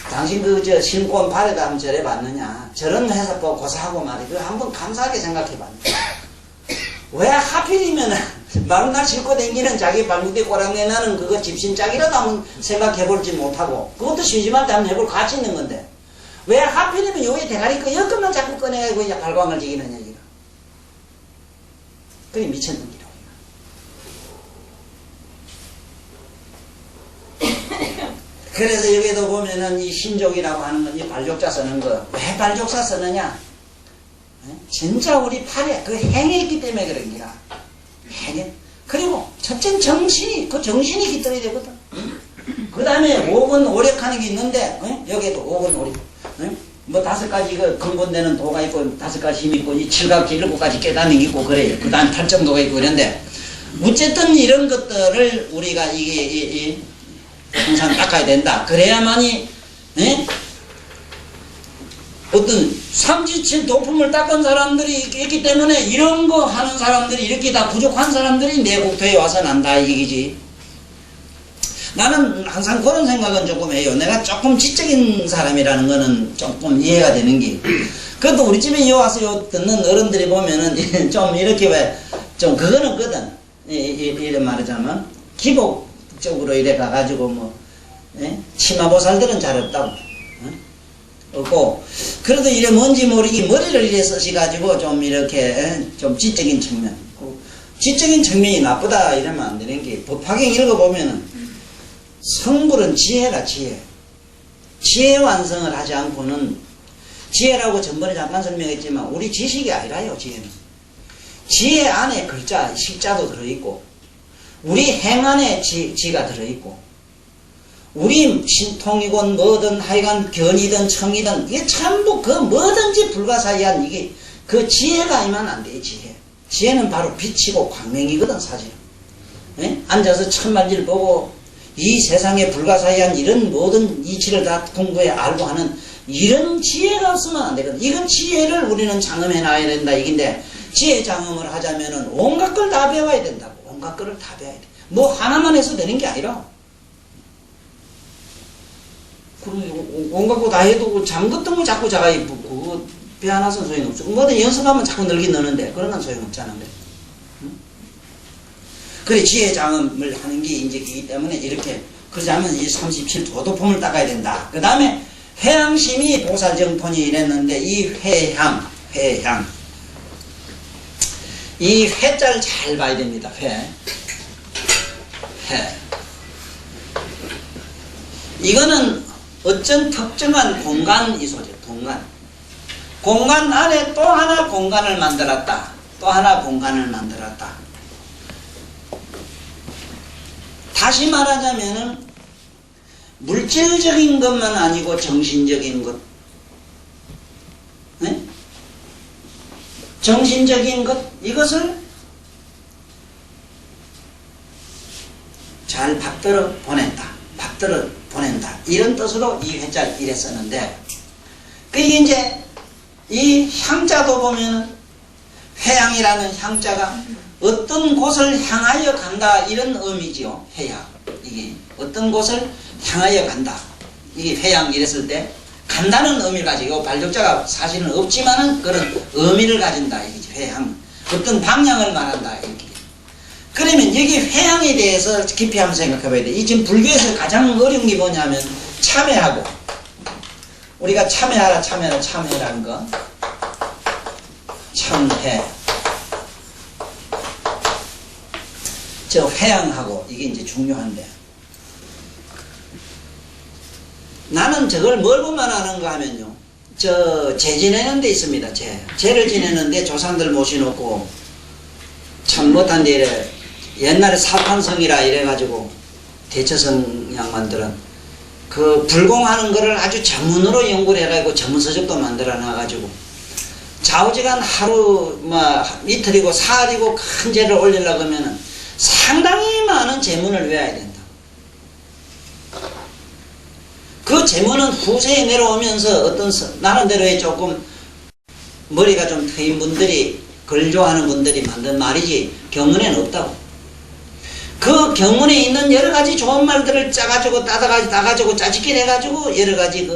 당신 그 저 신고 온 발에다 한번 절해봤느냐. 저런 회사 보고 고사하고 말이야. 그거 한번 감사하게 생각해봤네. 왜 하필이면 마루날 싣고 다니는 자기 발목대 꼬랑내 나는 그거 집신짝이라도 한번 생각해볼지 못하고 그것도 심심할 때 한번 해볼 가치 있는 건데 왜 하필이면 요의 대가리 그 여건만 자꾸 꺼내가지고 이제 발광을 지기느냐 이거. 그게 미쳤는기라고. 그래서 여기도 보면은 이 신족이라고 하는 건 이 발족자 쓰는 거. 왜 발족사 쓰느냐? 진짜 우리 팔에 그 행에 있기 때문에 그런 기라. 행에. 그리고 첫째는 정신이, 그 정신이 깃들어야 되거든. 그 다음에 5번 오력하는 게 있는데, 여기에도 5번 오력. 뭐 5가지 그 근본되는 도가 있고 5가지 힘이 있고 이 7가지 7가지 깨닫는 게 있고 그래요. 그 다음 8정도가 있고 그런데 어쨌든 이런 것들을 우리가 이게 항상 닦아야 된다. 그래야만이 예? 어떤 삼지칠 도품을 닦은 사람들이 있기 때문에 이런 거 하는 사람들이 이렇게 다 부족한 사람들이 내 국토에 와서 난다 이 얘기지. 나는 항상 그런 생각은 조금 해요. 내가 조금 지적인 사람이라는 거는 조금 이해가 되는 게. 그것도 우리 집에 와서 듣는 어른들이 보면은 좀 이렇게 왜 좀 그거는 거든. 이래 말하자면 기복적으로 이래 가가지고 뭐 치마보살들은 잘 없다고. 없고 그래도 이래 뭔지 모르게 머리를 이래 쓰시가지고 좀 이렇게 좀 지적인 측면. 지적인 측면이 나쁘다 이러면 안 되는 게 법화경 읽어보면은 성불은 지혜라 지혜. 지혜 완성을 하지 않고는 지혜라고 전번에 잠깐 설명했지만 우리 지식이 아니라요 지혜는. 지혜 안에 글자 식자도 들어있고 우리 행 안에 지가 들어있고 우리 신통이건 뭐든 하여간 견이든 청이든 이게 전부 그 뭐든지 불가사의한 이게 그 지혜가 임하면 안 돼 지혜. 지혜는 바로 빛이고 광명이거든 사실은. 앉아서 천만지를 보고 이 세상에 불가사의한 이런 모든 이치를 다 공부해 알고 하는 이런 지혜가 없으면 안 되거든. 이건 지혜를 우리는 장엄해 놔야 된다 이긴데 지혜 장엄을 하자면은 온갖 걸 다 배워야 된다고. 온갖 거를 다 배워야 돼. 뭐 하나만 해서 되는 게 아니라 온갖 거 다 해도 잠것던 거 자꾸 자가 그거 배 하나선 소용없어. 뭐든 연습하면 자꾸 늘긴 느는데 그런 건 소용없잖아. 응? 그래 지혜 장엄을 하는 게 이제 이기 때문에 이렇게 그러자면 이 37도도품을 닦아야 된다. 그 다음에 회양심이 보살정폰이 이랬는데 이 회향 이 회자를 잘 봐야 됩니다. 회 이거는 어쩐 특정한 공간 이소죠. 공간 안에 또 하나 공간을 만들었다. 또 하나 공간을 만들었다. 다시 말하자면은 물질적인 것만 아니고 정신적인 것, 네? 정신적인 것 이것을 잘 받들어 보낸다. 이런 뜻으로 이 회자를 이래 썼는데 그게 이제 이 향자도 보면 회양이라는 향자가 어떤 곳을 향하여 간다 이런 의미지요. 회양 이게 어떤 곳을 향하여 간다. 이게 회양 이랬을 때 간다는 의미를 가지고 발족자가 사실은 없지만은 그런 의미를 가진다. 이게 회양 어떤 방향을 말한다. 이렇게. 그러면 여기 회양에 대해서 깊이 한번 생각해 봐야 돼. 이 지금 불교에서 가장 어려운 게 뭐냐면 참회하고 우리가 참회라는 거 참회 저 회양하고 이게 이제 중요한데 나는 저걸 뭘 보면 하는가 하면요 저 제 지내는 데 있습니다. 제를 지내는데 조상들 모셔놓고 참 못한 데 이래 옛날에 사탄성이라 이래가지고 대처성 양반들은 그 불공하는 거를 아주 전문으로 연구를 해가지고 전문서적도 만들어 놔가지고 좌우지간 하루 이틀이고 사흘이고 큰 죄를 올리려고 하면은 상당히 많은 제문을 외워야 된다. 그 제문은 후세에 내려오면서 어떤 나름대로의 조금 머리가 좀 트인 분들이 글조하는 분들이 만든 말이지 경문에는 없다고. 그 경문에 있는 여러 가지 좋은 말들을 짜가지고 따가지고 짜집기 해가지고 여러 가지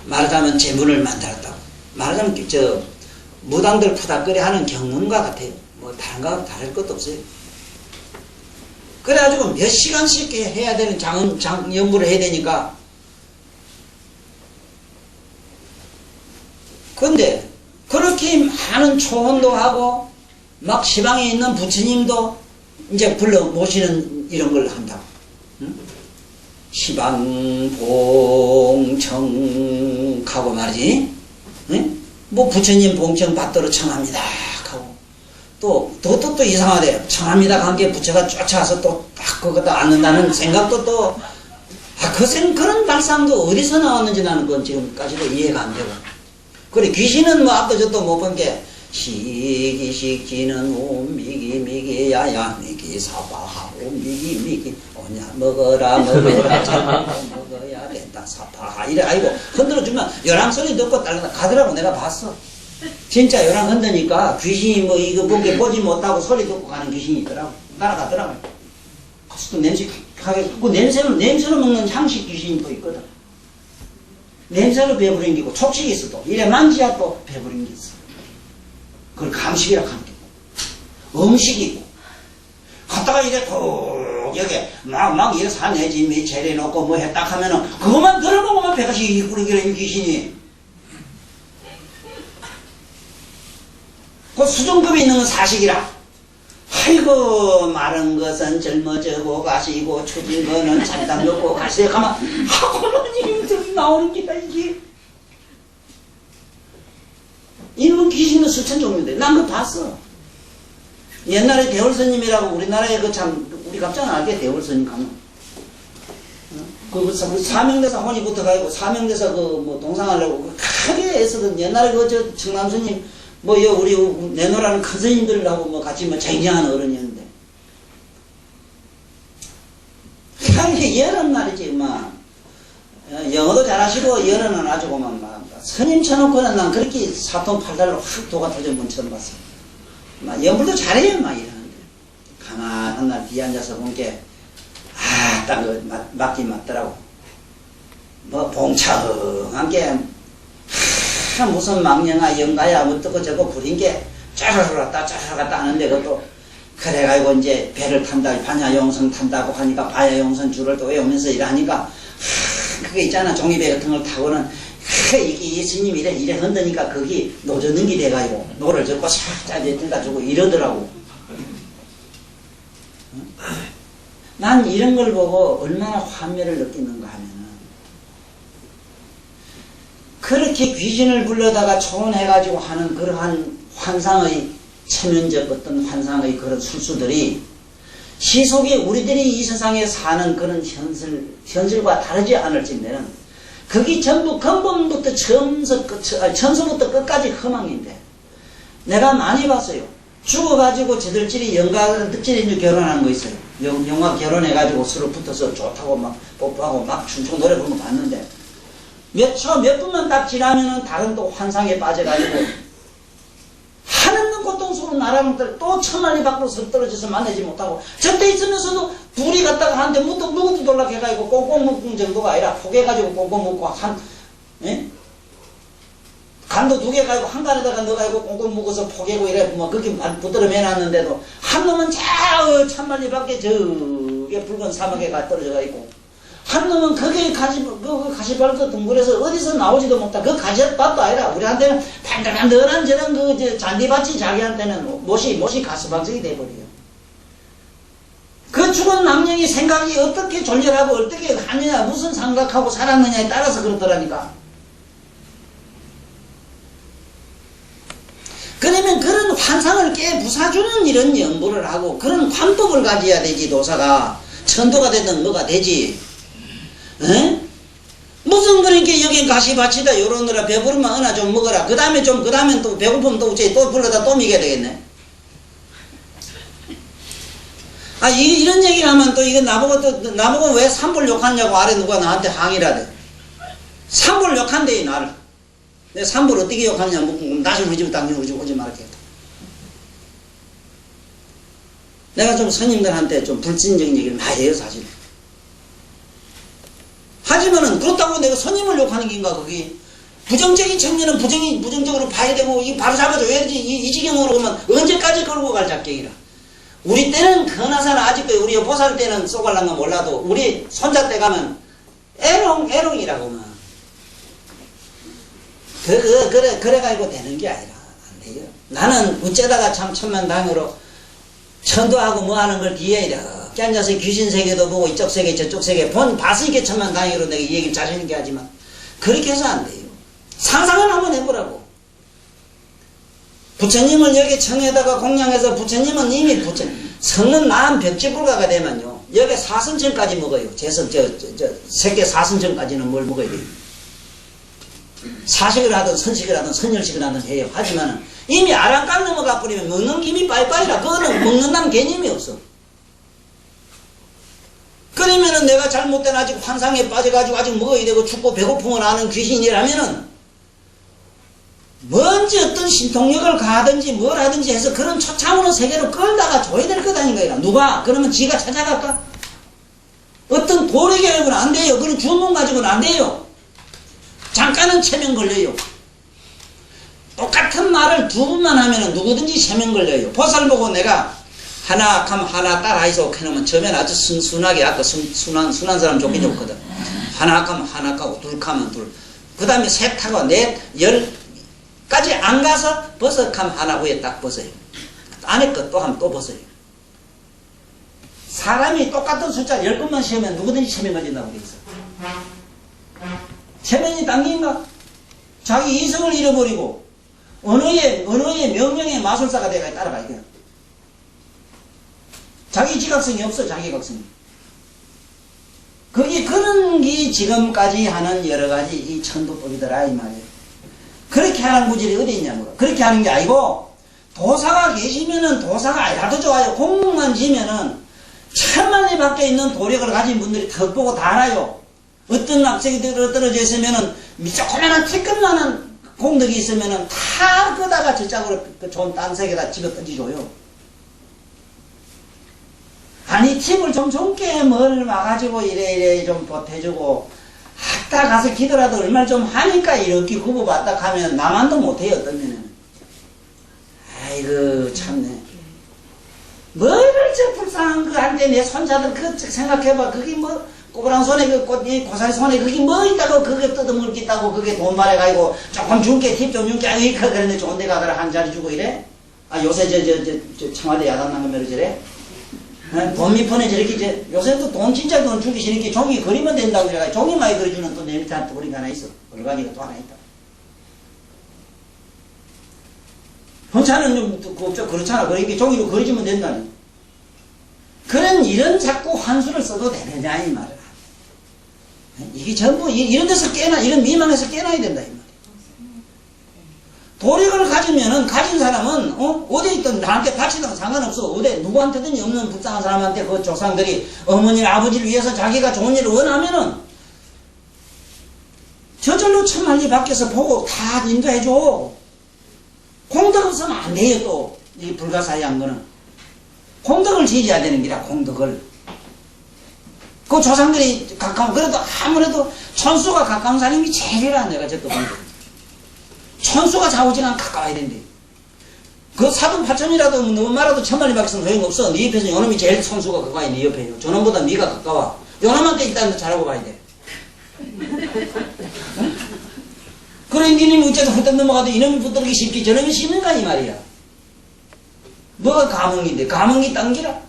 말하자면 제문을 만들었다고. 말하자면 저 무당들 푸닥거리 하는 경문과 같아요. 뭐 다른 거하고 다를 것도 없어요. 그래가지고 몇 시간씩 해야 되는 연구를 해야 되니까. 근데 그렇게 많은 초혼도 하고 막 시방에 있는 부처님도 이제 불러 모시는 이런 걸 한다고. 응? 시방 봉청하고 말이지. 응? 뭐 부처님 봉청 받도록 청합니다 하고 또 이상하대요. 청합니다 한 게 부처가 쫓아와서 또 딱 그것도 앉는다는 생각도 또 그런 발상도 어디서 나왔는지 나는 그건 지금까지도 이해가 안 되고. 그래 귀신은 뭐 앞도 저도 못 본 게 시기식지는 오미기 야야 미기 사바 오미기 오냐 먹어라 먹어야 된다 이래 아이고 흔들어주면 요랑 소리 듣고 딸랑 가더라고. 내가 봤어. 진짜 요랑 흔드니까 귀신이 뭐 이거 보지 못하고 소리 듣고 가는 귀신이 있더라고. 따라가더라고. 그래서 또 냄새하게 그 냄새로 먹는 향식 귀신이 또 있거든. 냄새로 배부른 게 있고 촉식이 있어. 또 이래 만지야 또 배부른 게 있어. 그걸 감식이라 하는 게 음식이 있고 갔다가 이래 또 여기 막 이래 사내지 미 재래놓고 뭐 했다 하면은 그것만 들어보고만 배가 시꾸리기는 귀신이 그 수준급이 있는 건 사식이라. 아이고 마른 것은 젊어지고 가시고 추진 거는 잠깐 먹고 가시에 가면 하고는 나오는 게다 이게. 이놈 귀신은 수천 종류인데 난 그거 봤어. 옛날에 대월스님이라고 우리나라에 그 참 우리 갑자기 알게 대월스님 가면 그 사명대사 혼이 붙어가지고 사명대사 그 뭐 동상하려고 크게 애쓰던 옛날에 그 저 청남스님 뭐 여 우리 내노라는 큰 스님들하고 뭐 같이 뭐 쟁쟁한 어른이었는데 향이 여름 날이지 막 영어도 잘하시고 여름은 아주 고만 말합니다. 스님 쳐놓고는 난 그렇게 사통 팔달로 확 도가 터진 분 처음 봤어. 막 연불도 잘해요 막 이러는데 가만한 날 뒤에 앉아서 본 게 딱 그 맞긴 맞더라고. 뭐 봉차흥한 게 무슨 망령아 영가야 어떻고 저거 부린 게 짜르르 갔다 짜르르 갔다 하는데 그것도 그래가지고 이제 배를 탄다 반야용선 탄다고 하니까 반야용선 줄을 또 외우면서 일하니까 그게 있잖아 종이배 같은 걸 타고는 이게 예수님이 이래 흔드니까 거기 노젓는 게 돼가지고 노를 젓고 싹 짜져가지고 이러더라고. 난 이런 걸 보고 얼마나 환멸을 느끼는가 하면은 그렇게 귀신을 불러다가 초혼해가지고 하는 그러한 환상의 체면적 어떤 환상의 그런 술수들이 시속에 우리들이 이 세상에 사는 그런 현실과 다르지 않을진데는 그게 전부 근본부터 처음부터 끝까지 흠망인데 내가 많이 봤어요. 죽어가지고 저들끼리 영가들끼리 결혼하는 거 있어요. 영가 결혼해가지고 서로 붙어서 좋다고 막 뽀뽀하고 막 춤추고 노래 부르는 거 봤는데 몇 분만 딱 지나면은 다른 또 환상에 빠져가지고 하는 고통스러운 나라는 또 천만리 밖으로 서 떨어져서 만나지 못하고 저때 있으면서도 둘이 갔다가 한데 누구도 놀락해가지고 꽁꽁 묶은 정도가 아니라 포개가지고 꽁꽁 묶고 간도 2개 가지고 한 간에다가 넣어가지고 꽁꽁 묶어서 포개고 이래 뭐 그렇게 붙들어 매놨는데도 한 놈은 저 천만리 밖에 저게 붉은 사막에 가 떨어져가 있고 한 놈은 거기에 가시발도 둥글에서 어디서 나오지도 못하. 그 가시밭도 아니라 우리한테는 반들반들한 저런 그 잔디밭이 자기한테는 못이 가스방석이 돼버려요. 그 죽은 망령이 생각이 어떻게 졸렬하고 어떻게 하느냐 무슨 생각하고 살았느냐에 따라서 그렇더라니까. 그러면 그런 환상을 깨부숴주는 이런 연구를 하고 그런 관법을 가져야 되지. 도사가 천도가 되든 뭐가 되지. 에? 무슨 그러니까 여긴 가시밭이다 요러느라 배부르면 어나 좀 먹어라. 그 다음에 또 배고프면 또 불러다 또 먹여야 되겠네. 이런 얘기를 하면 또 이거 나보고 왜 삼불 욕하냐고 아래 누가 나한테 항의를 하대. 삼불 욕한대 나를. 내가 삼불 어떻게 욕하냐 묻고 다시 우리 집 당연히 우리 집 오지 말겠다. 내가 좀 스님들한테 좀 불신적인 얘기를 많이 해요 사실. 하지만은 그렇다고 내가 스님을 욕하는 게인가 거기. 부정적인 청년은 부정적으로 봐야 되고 이 바로 잡아줘야지. 이 지경으로 오면 언제까지 걸고 갈 작경이라. 우리 때는 그나사나 아직도 우리 보살 때는 쏘갈란 건 몰라도 우리 손자 때 가면 애롱이라고만. 그래가지고 되는 게 아니라 안 돼요. 나는 어쩌다가 참 천만다행으로 천도하고 뭐 하는 걸 뒤에 이렇게 앉아서 귀신 세계도 보고 이쪽 세계 저쪽 세계 봤으니까 천만다행으로 내가 이 얘기를 자신 있게 하지만 그렇게 해서 안 돼요. 상상을 한번 해보라고. 부처님을 여기 청에다가 공양해서 부처님은 이미 성은 나한 벽지불가가 되면요 여기 사선천까지 먹어요. 새끼 사선천까지는 뭘 먹어야 돼요. 사식을 하든 선식을 하든 선열식을 하든 해요. 하지만은 이미 아랑깡 넘어가 버리면 먹는 게 이미 빠이빠이라 그거는 먹는다는 개념이 없어. 그 그러면은 내가 잘못된 아직 환상에 빠져가지고 아직 먹어야 되고 춥고 배고픔을 아는 귀신이라면은 뭔지 어떤 신통력을 가하든지 뭘 하든지 해서 그런 초차원의 세계로 끌다가 줘야 될 것 아닌가. 누가? 그러면 지가 찾아갈까? 어떤 도리 교육은 안 돼요. 그런 주문 가지고는 안 돼요. 잠깐은 체면 걸려요. 똑같은 말을 두 번만 하면은 누구든지 체면 걸려요. 보살 보고 내가 하나 하면 하나 따라해서 해놓으면 처음엔 아주 순하게 아까 순한 사람 좋긴 좋거든. 하나 하면 하나 하고 둘 하면 둘. 그 다음에 셋 하고 넷, 열까지 안 가서 버섯하면 하나 후에 딱 벗어요. 안에 것 또 하면 또 벗어요. 사람이 똑같은 숫자 10번만 세우면 누구든지 체면 걸린다고 돼 있어. 체면이 당긴가? 자기 이성을 잃어버리고 언어의 명령의 마술사가 돼가 따라가 이거야. 자기 지각성이 없어. 자기각성이. 그게 그런 게 지금까지 하는 여러 가지 이 천도법이더라 이 말이에요. 그렇게 하는 구질이 어디 있냐고. 그렇게 하는 게 아니고 도사가 계시면은 도사가 아니라도 좋아요. 공문만 지면은 천만리 밖에 있는 도력을 가진 분들이 덕보고 다 알아요. 어떤 악색이 떨어져 있으면은 조그마한 티끌만한 공덕이 있으면은 다 끄다가 저짝으로 그 좋은 딴색에다 집어 던지줘요. 아니 팁을 좀 좋게 뭘 와가지고 이래 좀 보태주고 하다 가서 기도라도 얼마나 좀 하니까 이렇게 구보받다 가면 나만도 못해요. 어떤 면에는. 아이고 참네. 뭐를 저 불쌍한 거 한데 내 손자들 그 생각해봐. 그게 뭐 꼬부랑 손에 그 고사리 손에 그게 뭐 있다고 그게 뜯어먹을 게 있다고 그게 돈 발해가지고 조금 줄게 팁 좀 줄게 아이까 그랬는데 좋은 데 가더라 한 자리 주고 이래. 아 요새 저 청와대 야단 나가면 저래. 돈 밑폰에 저렇게 요새 또 돈 진짜 돈 주기 싫으니까 종이 그리면 된다고 그래가 종이 많이 그려주는 또 내 밑에 한 또리가 하나 있어. 얼간이가 또 하나 있다. 혼자는 좀 그렇잖아. 그러니까 종이로 그려주면 된다니. 그런 이런 자꾸 환수를 써도 되느냐 이 말이야. 이게 전부 이런 데서 깨나 이런 미망에서 깨나야 된다 이 말이야. 도력을 가지면은 가진 사람은 어디에 있든 나한테 바치든 상관없어. 어디 누구한테든지 없는 불쌍한 사람한테 그 조상들이 어머니 아버지를 위해서 자기가 좋은 일을 원하면은 저절로 천만리 밖에서 보고 다 인도해줘. 공덕 없으면 안 돼요. 또 이 불가사의한 거는 공덕을 지어야 되는 기라. 공덕을 그 조상들이 가까운 그래도 아무래도 천수가 가까운 사람이 제일이라 내가 저도 본다. 천수가 좌우지간 가까워야 된대. 그 사돈 파천이라도 너무 말아도 천만리 밖에서는 소용없어. 네 옆에서 요놈이 제일 천수가 가까이 네 옆에요. 저놈보다 네가 가까워. 요놈한테 일단 잘하고 봐야 돼. 응? 그래 니놈이 어째도 훌떡 넘어가도 이놈이 붙들기 쉽게 저놈이 쉽는가 이 말이야. 뭐가 감흥인데 감흥이 당기라.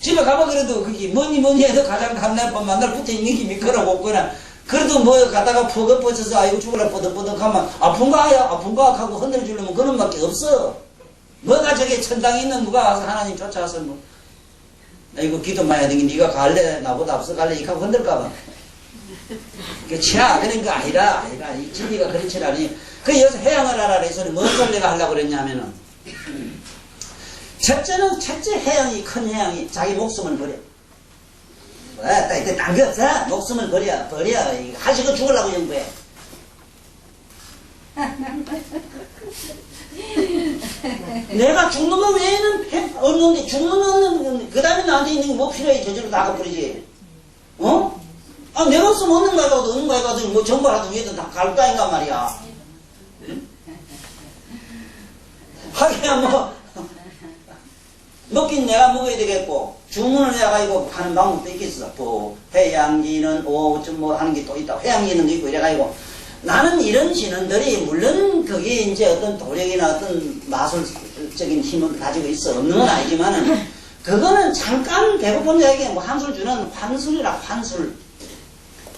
집에 가봐 그래도 그게 뭐니 해도 가장 감날 법 만날 붙어있는 게 미끄러고 없거나 그래도 뭐 가다가 퍼거퍼져서 아이고 죽으라 뻐덕뻐덕 하면 아픈가 하고 흔들어주려면 그런 밖에 없어. 뭐가 저게 천당에 있는 누가 와서 하나님 쫓아와서 뭐 아이고 기도 많이 하는 게 네가 갈래 나보다 앞서 갈래 이렇게 하고 흔들까봐. 그치야 그런 거 아니라 이 진리가 그렇지 않으니 그 여기서 해양을 하라 해서는 무엇을 내가 하려고 그랬냐면은 첫째 해양이 큰 해양이 자기 목숨을 버려. 딴 게 없어. 목숨을 버려. 하시고 죽으려고 연구해. 내가 죽는 거 외에는 없는데, 죽는 거 없는, 그 다음에 나한테 있는 게 뭐 필요해. 저절로 나가버리지. 내 목숨 없는 거야 가도 없는 거야 가도 뭐 정발하든 위에든 다 갈 거 아닌가 말이야. 하긴 먹긴 내가 먹어야 되겠고 주문을 해가지고 하는 방법도 있겠어. 또 회양기는 뭐 하는 게 또 있다. 회양기는 있고 이래가지고 나는 이런 신원들이 물론 그게 이제 어떤 도력이나 어떤 마술적인 힘을 가지고 있어. 없는 건 아니지만은 그거는 잠깐 배고픈 자에게 뭐 한술 주는 환술이라 환술.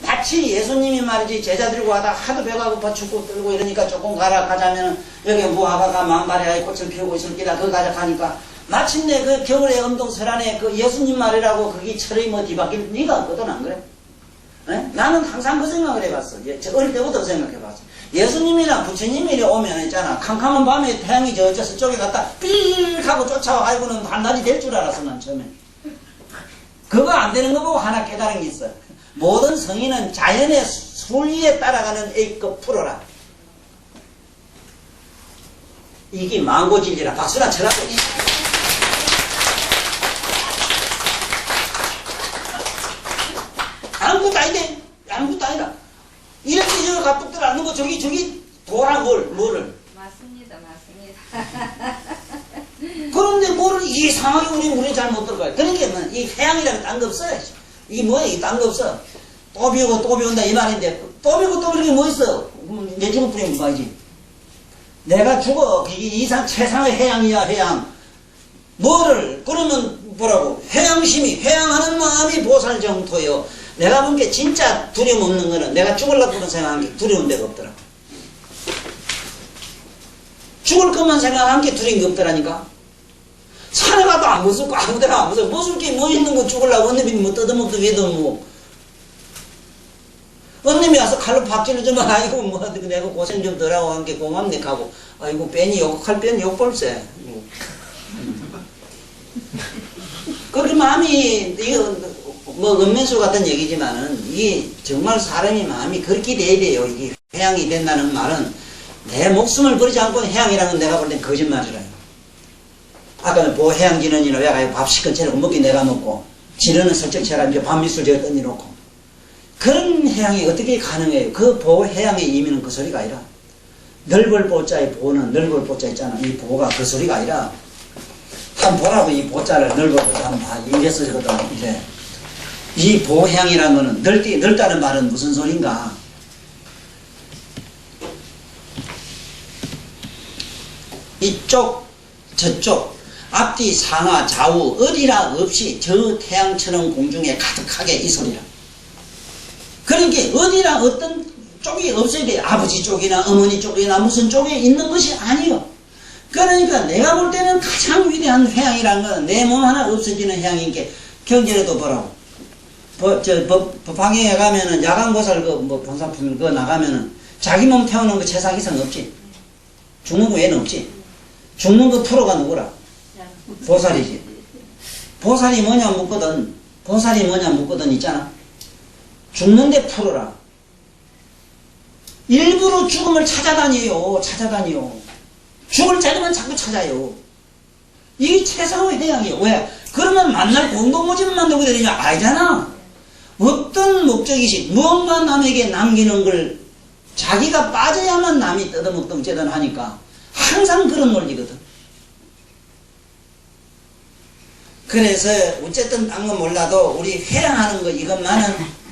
마치 예수님이 말이지 제자 들고 가다가 하도 배가 고파 죽고 떨고 이러니까 조금 가자면은 여기 무화과가 만발에 꽃을 피우고 있을 기라 그거 가자 가니까 마침내 그 겨울의 엄동설안에 그 예수님 말이라고 그게 철의 뭐 뒤바뀔 리가 없거든 안 그래? 에? 나는 항상 그 생각을 해봤어. 어릴 때부터 그 생각해봤어. 예수님이나 부처님이 오면 있잖아. 캄캄한 밤에 태양이 저쪽에 갔다 삐익 하고 쫓아와 가지고는 반날이 될 줄 알았어 난 처음에. 그거 안 되는 거 보고 하나 깨달은 게 있어. 모든 성인은 자연의 순리에 따라가는 A급 프로라. 이게 망고진리라. 박수나 쳐라고. 아무것도 아니네. 아무것도 아니라. 이렇게 저렇게 가tuk들 않는 거 저기 도라 뭐를. 맞습니다. 맞습니다. 그런데 뭐를 이상하게 우리 잘 못 들어가요. 그러니까 이 해양이라는 딴 거 없어요. 이게 뭐야? 이 딴 거 없어. 또 비오고 또 비온다 이 말인데 또 비오고 또 비오는 게 뭐 있어? 내 집을 뿌리면 뭐지? 내가 죽어. 이게 이상 최상의 해양이야 해양. 뭐를 그러면 뭐라고? 해양심이 해양하는 마음이 보살정토요. 내가 본 게 진짜 두려움 없는 거는 내가 죽으려고 생각한 게 두려운 데가 없더라. 죽을 것만 생각한 게 두려운 게 없더라니까. 산에 가도 안 무섭고 아무데나 안 무서워. 무서울 게 뭐 있는 거 죽으려고 언님이 뭐 뜯어먹도 왜도 뭐. 언님이 와서 칼로 박질러 주면 아이고 뭐 내가 고생 좀 덜하고 한 게 고맙네 하고 아이고 뺀이 욕할 뺀 욕벌새. 그렇게 마음이 이거 뭐 은면수 같은 얘기지만은 이게 정말 사람이 마음이 그렇게 돼야 돼요. 이게 해양이 된다는 말은 내 목숨을 버리지 않고 해양이라는 내가 볼 땐 거짓말이라요. 아까 보해양진언이나 왜 밥 시컷 차리고 먹기 내가 먹고 진언은 설정 차려 이제 밥미술 제가 던져놓고 그런 해양이 어떻게 가능해요? 그 보해양의 의미는 그 소리가 아니라 넓을 보자의 보는 넓을 보자 있잖아. 이 보가 그 소리가 아니라 한번 보라고 이 보자를 넓을 보자 한번 봐. 이래서 저거든 이제 이 보해양이라는 거는 넓다는 말은 무슨 소린가? 이쪽 저쪽 앞뒤 상하 좌우 어디라 없이 저 태양처럼 공중에 가득하게 이 소리라. 그러니까 어디라 어떤 쪽이 없어야 돼. 아버지 쪽이나 어머니 쪽이나 무슨 쪽에 있는 것이 아니요. 그러니까 내가 볼 때는 가장 위대한 해양이라는 건 내 몸 하나 없어지는 해양인 게 경전에도 보라고. 법화경에 가면은 야간보살 본사품 그거 나가면은 자기 몸 태우는 거 제사기상 없지. 죽는 거 얘는 없지. 죽는 거 프로가 누구라? 보살이지. 보살이 뭐냐 묻거든. 보살이 뭐냐 묻거든 있잖아. 죽는데 프로라. 일부러 죽음을 찾아다녀요. 죽을 자리만 자꾸 찾아요. 이게 최상의 대양이에요. 왜? 그러면 만날 공동모집을 만들고 되느냐? 아니잖아. 어떤 목적이시 무언가 남에게 남기는 걸 자기가 빠져야만 남이 뜯어먹던 재단 하니까 항상 그런 논리거든. 그래서 어쨌든 딴 건 몰라도 우리 회양하는 거 이것만은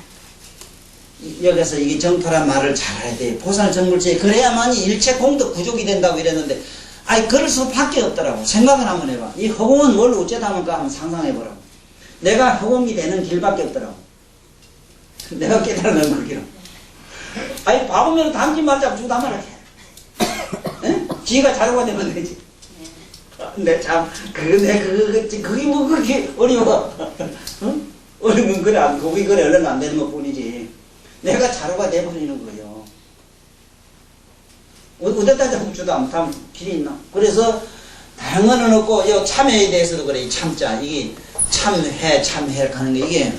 여기서 이게 정토란 말을 잘 해야 돼. 보살정물체 그래야만이 일체 공덕 구족이 된다고 이랬는데 아니 그럴 수밖에 없더라고. 생각을 한번 해봐. 이 허공은 뭘 어쩌다 하면까 한번 상상해보라고. 내가 허공이 되는 길밖에 없더라고. 내가 깨달은 그 길은. 아니 봐보면 담지 말자 주다 말하지. 지가 자료가 되면 되지. 근데 참 그게 뭐 그렇게 어려워. 응? 어려우면 그래 거기 그래 얼른 안 되는 것 뿐이지. 내가 자료가 돼버리는 거예요. 어디다 자꾸 주다 못하면 길이 있나? 그래서 다른 건 없고 이 참회에 대해서도 그래. 이 참자 이게 참회 하는 게 이게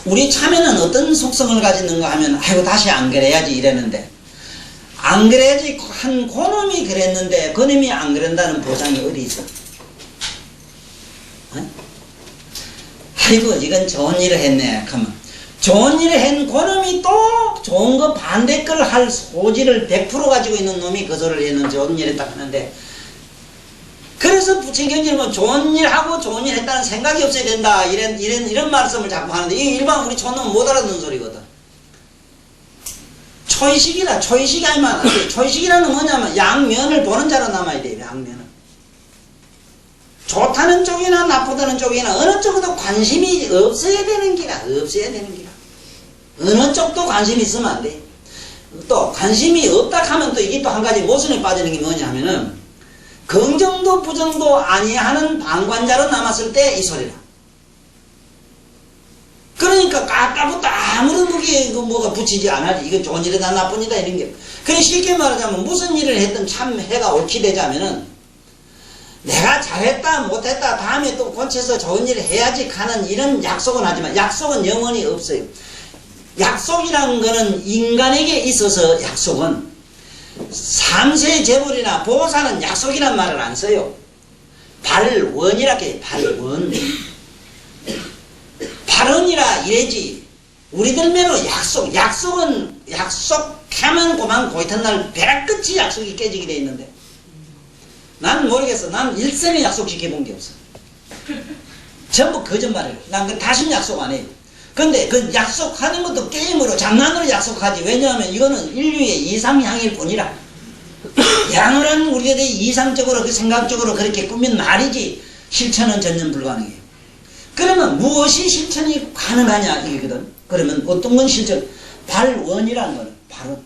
우리 참회는 어떤 속성을 가지는가 하면 아이고 다시 안 그래야지 이랬는데 안 그래야지 한 고놈이 그랬는데 그놈이 안 그런다는 보장이 어디 있어? 아이고 이건 좋은 일을 했네 하면 좋은 일을 한 그놈이 또 좋은 거 반대 걸 할 소지를 100% 가지고 있는 놈이 그 소리를 했는 좋은 일 했다 하는데 그래서 부처경전은 좋은 일 하고 좋은 일 했다는 생각이 없어야 된다 이런 말씀을 자꾸 하는데 이 일반 우리 촌놈은 못 알아듣는 소리거든. 초의식이 아니면 초의식이라는 건 뭐냐면 양면을 보는 자로 남아야 돼요. 양면을 좋다는 쪽이나 나쁘다는 쪽이나 어느 쪽에도 관심이 없어야 되는 기라. 어느 쪽도 관심이 있으면 안 돼. 또 관심이 없다 하면 또 이게 또 한 가지 모순에 빠지는 게 뭐냐 하면은 긍정도 부정도 아니하는 방관자로 남았을 때 이 소리라. 그러니까 아까부터 아무런 무게 뭐가 붙이지 않아지. 이건 좋은 일이다 나쁜 일이다 이런 게. 그냥 쉽게 말하자면 무슨 일을 했든 참 해가 옳게 되자면은 내가 잘했다 못했다 다음에 또 고쳐서 좋은 일을 해야지 하는 이런 약속은 하지만 약속은 영원히 없어요. 약속이라는 거는 인간에게 있어서 약속은 삼세 재물이나 보살은 약속이란 말을 안 써요. 발원이라고 해요. 발원. 발원이라 이래지. 우리들매로 약속은 약속하면 그만 고이탄날 벼락끝이 약속이 깨지게 돼 있는데 난 모르겠어. 난 일생에 약속 지켜본 게 없어. 전부 거짓말이에요. 난 그 다시는 약속 안 해요. 근데 그 약속하는 것도 게임으로 장난으로 약속하지. 왜냐하면 이거는 인류의 이상향일 뿐이라. 양을 우리들이 이상적으로 그 생각적으로 그렇게 꾸민 말이지 실천은 전혀 불가능해요. 그러면 무엇이 실천이 가능하냐 이거거든. 그러면 어떤 건 실천? 발원이라는 거는 발원.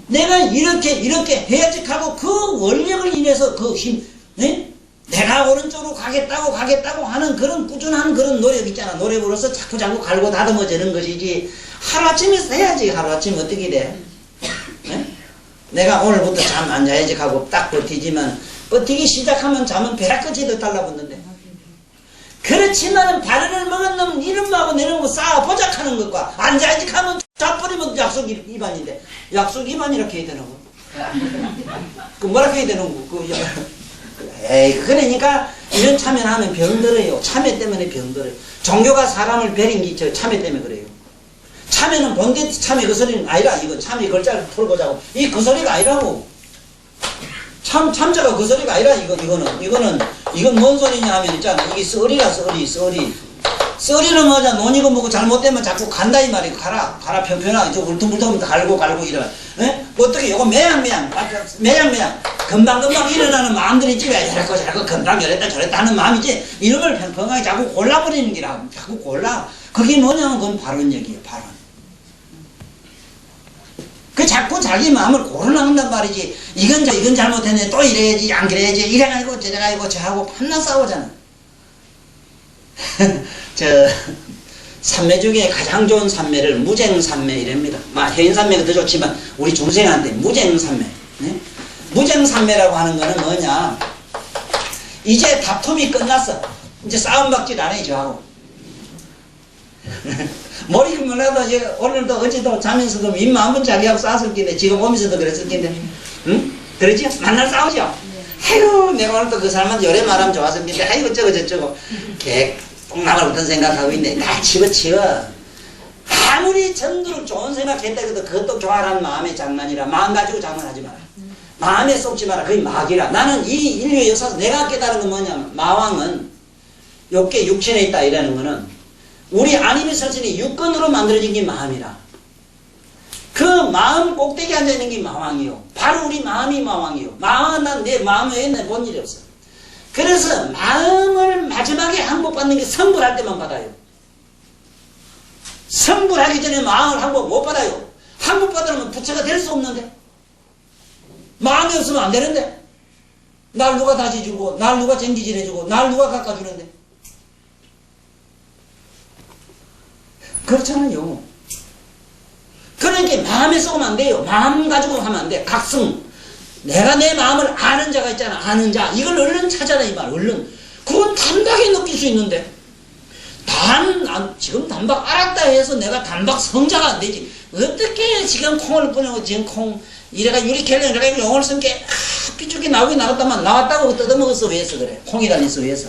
내가 이렇게 해야지 하고 그 원력을 인해서 그 힘, 네? 내가 오른쪽으로 가겠다고 하는 그런 꾸준한 그런 노력 있잖아. 노력으로서 자꾸 갈고 다듬어지는 것이지. 하루아침에 해야지. 하루아침에 어떻게 돼? 네? 내가 오늘부터 잠 안 자야지 하고 딱 버티지만 버티기 시작하면 잠은 벼락끝이 더 달라붙는데. 그렇지만은 바른을 먹은 놈 이름하고 내놓고 쌓아보자 하는 것과 안 자야지 하면 자버리면 약속 위반인데 약속 위반이라고 해야 되는 거. 그 뭐라고 해야 되는 거. 에이, 그러니까 이런 참여를 하면 병들어요. 참여 때문에 병들어요. 종교가 사람을 베린 게 저 참여 때문에 그래요. 참여는 본데 참여 그 소리는 아니라. 이거 참여 글자를 풀고자고 이 그 소리가 아니라고. 참자가 그 소리가 아니라. 이건 뭔 소리냐 하면 있잖아. 이게 썰이라. 썰이는 뭐냐. 논이고 뭐고 잘못되면 자꾸 간다 이 말이고. 가라 편편하게 저 울퉁불퉁 갈고 이래. 어떻게 요거 매양 금방 일어나는 마음들이 있지. 왜 저랬고 금방 저랬다 하는 마음이지. 이런 걸 평평하게 자꾸 골라버리는 기라. 자꾸 골라. 그게 뭐냐면 그건 발언력이에요. 발언. 그 자꾸 자기 마음을 고르나간단 말이지. 이건 잘못했네. 또 이래야지. 안 그래야지. 이래가지고 저래가지고 저하고 판나 싸우잖아. 삼매 중에 가장 좋은 삼매를 무쟁삼매 이랍니다. 해인삼매가 더 좋지만 우리 중생한테 무쟁삼매. 네? 무쟁삼매라고 하는 거는 뭐냐. 이제 다툼이 끝났어. 이제 싸움박질 안 해 저하고. 머리를 몰라도 오늘도 어제도 자면서도 입만 한번 자기하고 싸웠을 텐데 지금 오면서도 그랬을 텐데 응? 그러지? 만날 싸우죠? 아이고 내가 오늘 또 그 사람한테 요래 말하면 좋았을 텐데 아이고 저쩌고 개 똥나발 같은 생각하고 있네. 다 치워. 아무리 전두를 좋은 생각했다 해도 그것도 좋아라는 마음의 장난이라. 마음 가지고 장난하지 마라. 마음에 쏙지 마라. 그게 마귀라. 나는 이 인류의 역사에서 내가 깨달은 건 뭐냐면 마왕은 욕계 육신에 있다 이라는 거는 우리 아니미 설신이 육근으로 만들어진 게 마음이라. 그 마음 꼭대기에 앉아있는 게 마왕이요. 바로 우리 마음이 마왕이요. 난 내 마음에 있는 본 일이 없어. 그래서 마음을 마지막에 항복받는 게 성불할 때만 받아요. 성불하기 전에 마음을 항복 못 받아요. 항복받으려면 부처가 될 수 없는데. 마음이 없으면 안 되는데. 날 누가 다지주고 날 누가 쟁기질해주고 날 누가 깎아주는데. 그렇잖아요. 그러니까 마음에 쏘면 안 돼요. 마음 가지고 하면 안 돼. 각성. 내가 내 마음을 아는 자가 있잖아. 아는 자. 이걸 얼른 찾아라 이 말. 얼른. 그건 단박에 느낄 수 있는데. 지금 단박 알았다 해서 내가 단박 성자가 안 되지. 어떻게 지금 콩을 뿌리고 지금 콩 이래가 유리켈레 이래가 용을 쓴 게 삐죽이 나오긴 나왔다만 나왔다고 뜯어먹었어. 왜 해서 그래. 콩이 다니서 왜 해서.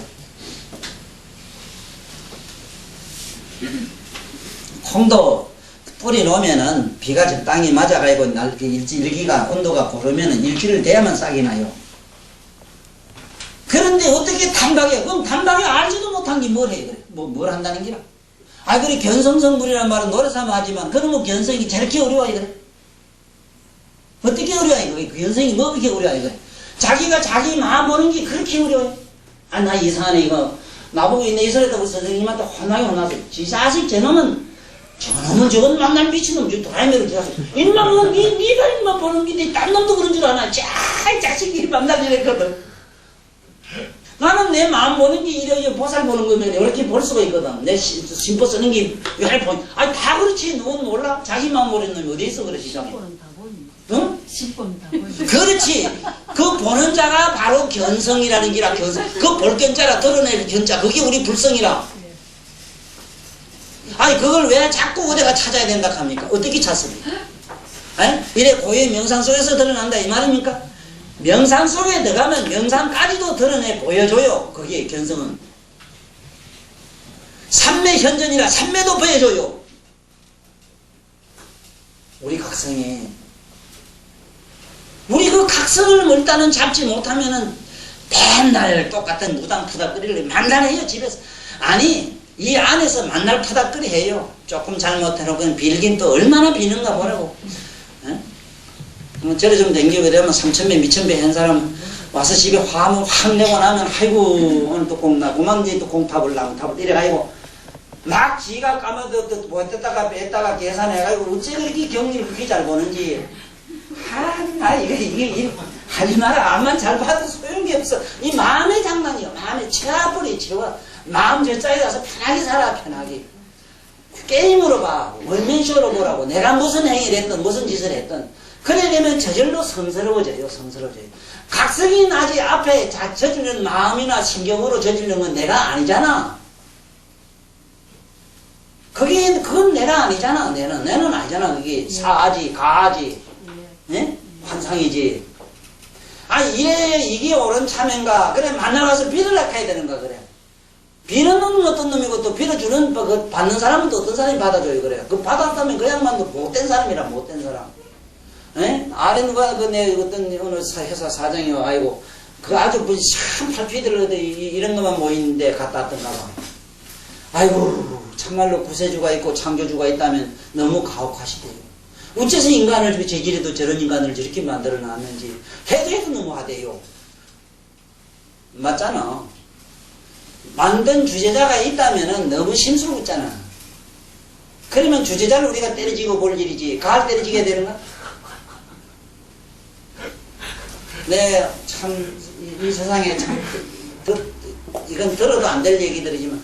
콩도 뿌리 놓으면은 비가 적당히 맞아가지고 일기가 온도가 고르면은 일주일 돼야만 싹이 나요. 그런데 어떻게 단박에, 그럼 단박에 알지도 못한 게 뭘 해, 그래? 뭘 한다는 기라? 그래, 견성성불이라는 말은 노래삼아 하지만, 그러면 견성이 저렇게 어려워요, 그래? 어떻게 어려워요, 그래? 그 견성이 뭐 그렇게 어려워요, 그래? 자기가 자기 마음 보는 게 그렇게 어려워요? 나 이상하네, 이거. 나보고 있네, 이 소리다, 우리 선생님한테 혼나게 혼나서. 지 자식, 저놈은 저건 만날 미친놈, 저 도라이매를 들어서. 인마는 니가 인마 보는 게, 딴 놈도 그런 줄 아나? 자식이 만날 이랬거든. 나는 내 마음 보는 게 이래 보살 보는 거면 이렇게 볼 수가 있거든. 내 심보 쓰는 게 왜 보니? 다 그렇지. 넌 몰라? 자기 마음 보는 놈이 어디 있어 그래, 시장에. 응? 신봉이다. 그렇지. 그 보는 자가 바로 견성이라는 기라. 견성. 그 볼견자라 드러낼 견자. 그게 우리 불성이라. 아니 그걸 왜 자꾸 어디가 찾아야 된다 합니까? 어떻게 찾습니까? 아니? 이래 고유의 명상 속에서 드러난다 이 말입니까? 명상 속에 들어가면 명상까지도 드러내 보여줘요. 거기에 견성은 삼매 현전이라 삼매도 보여줘요. 우리 각성이 우리 그 각성을 일단은 잡지 못하면은 맨날 똑같은 무당 푸닥거리를 만나해요 집에서. 아니 이 안에서 만날 푸닥거리 해요. 조금 잘못해놓고 빌긴 또 얼마나 비는가 보라고. 저래 좀 댕기게 되면 3,000배 미천배 한 사람 와서 집에 화면 확 내고 나면 아이고 오늘 또 공나구만 이제 또 공탑을 낭탑을 이래가지고 막 지가 까마도 뭐 뜯다가 뺐다가 계산해가지고 어째 그렇게 경리를 그렇게 잘 보는지. 이게 하지 마라. 암만 잘 봐도 소용이 없어. 이 마음의 장난이요. 마음의 채아뿌리 채워. 마음 저자에 가서 편하게 살아. 편하게. 게임으로 봐. 원맨쇼로 보라고. 내가 무슨 행위를 했든 무슨 짓을 했든 그래 되면 저절로 성스러워져요. 성스러워져요. 각성이 나지 앞에 저지르는 마음이나 신경으로 저지르는 건 내가 아니잖아. 그건 내가 아니잖아. 내는 아니잖아. 그게 사지 가지 환상이지. 이게 옳은 참인가? 그래 만나가서 빌으려 해야 되는가 그래. 비는 놈은 어떤 놈이고 또 빌어주는 그 받는 사람은 또 어떤 사람이 받아줘요 그래. 그 받았다면 그 양반도 못된 사람이라 못된 사람. 아래 누가 내 어떤 어느 회사 사장이요. 아이고 그 아주 참 팔피들 이런 것만 모이는데 갔다 왔던가 봐. 아이고 참말로 구세주가 있고 창조주가 있다면 너무 가혹하시대요. 어째서 인간을 제길에도 저런 인간을 저렇게 만들어 놨는지 해도 너무하대요. 맞잖아. 만든 주제자가 있다면 너무 심술궂잖아. 그러면 주제자를 우리가 때려지고 볼 일이지 가을 때려지게 되는가? 네, 참 이 세상에 참 이건 들어도 안 될 얘기들이지만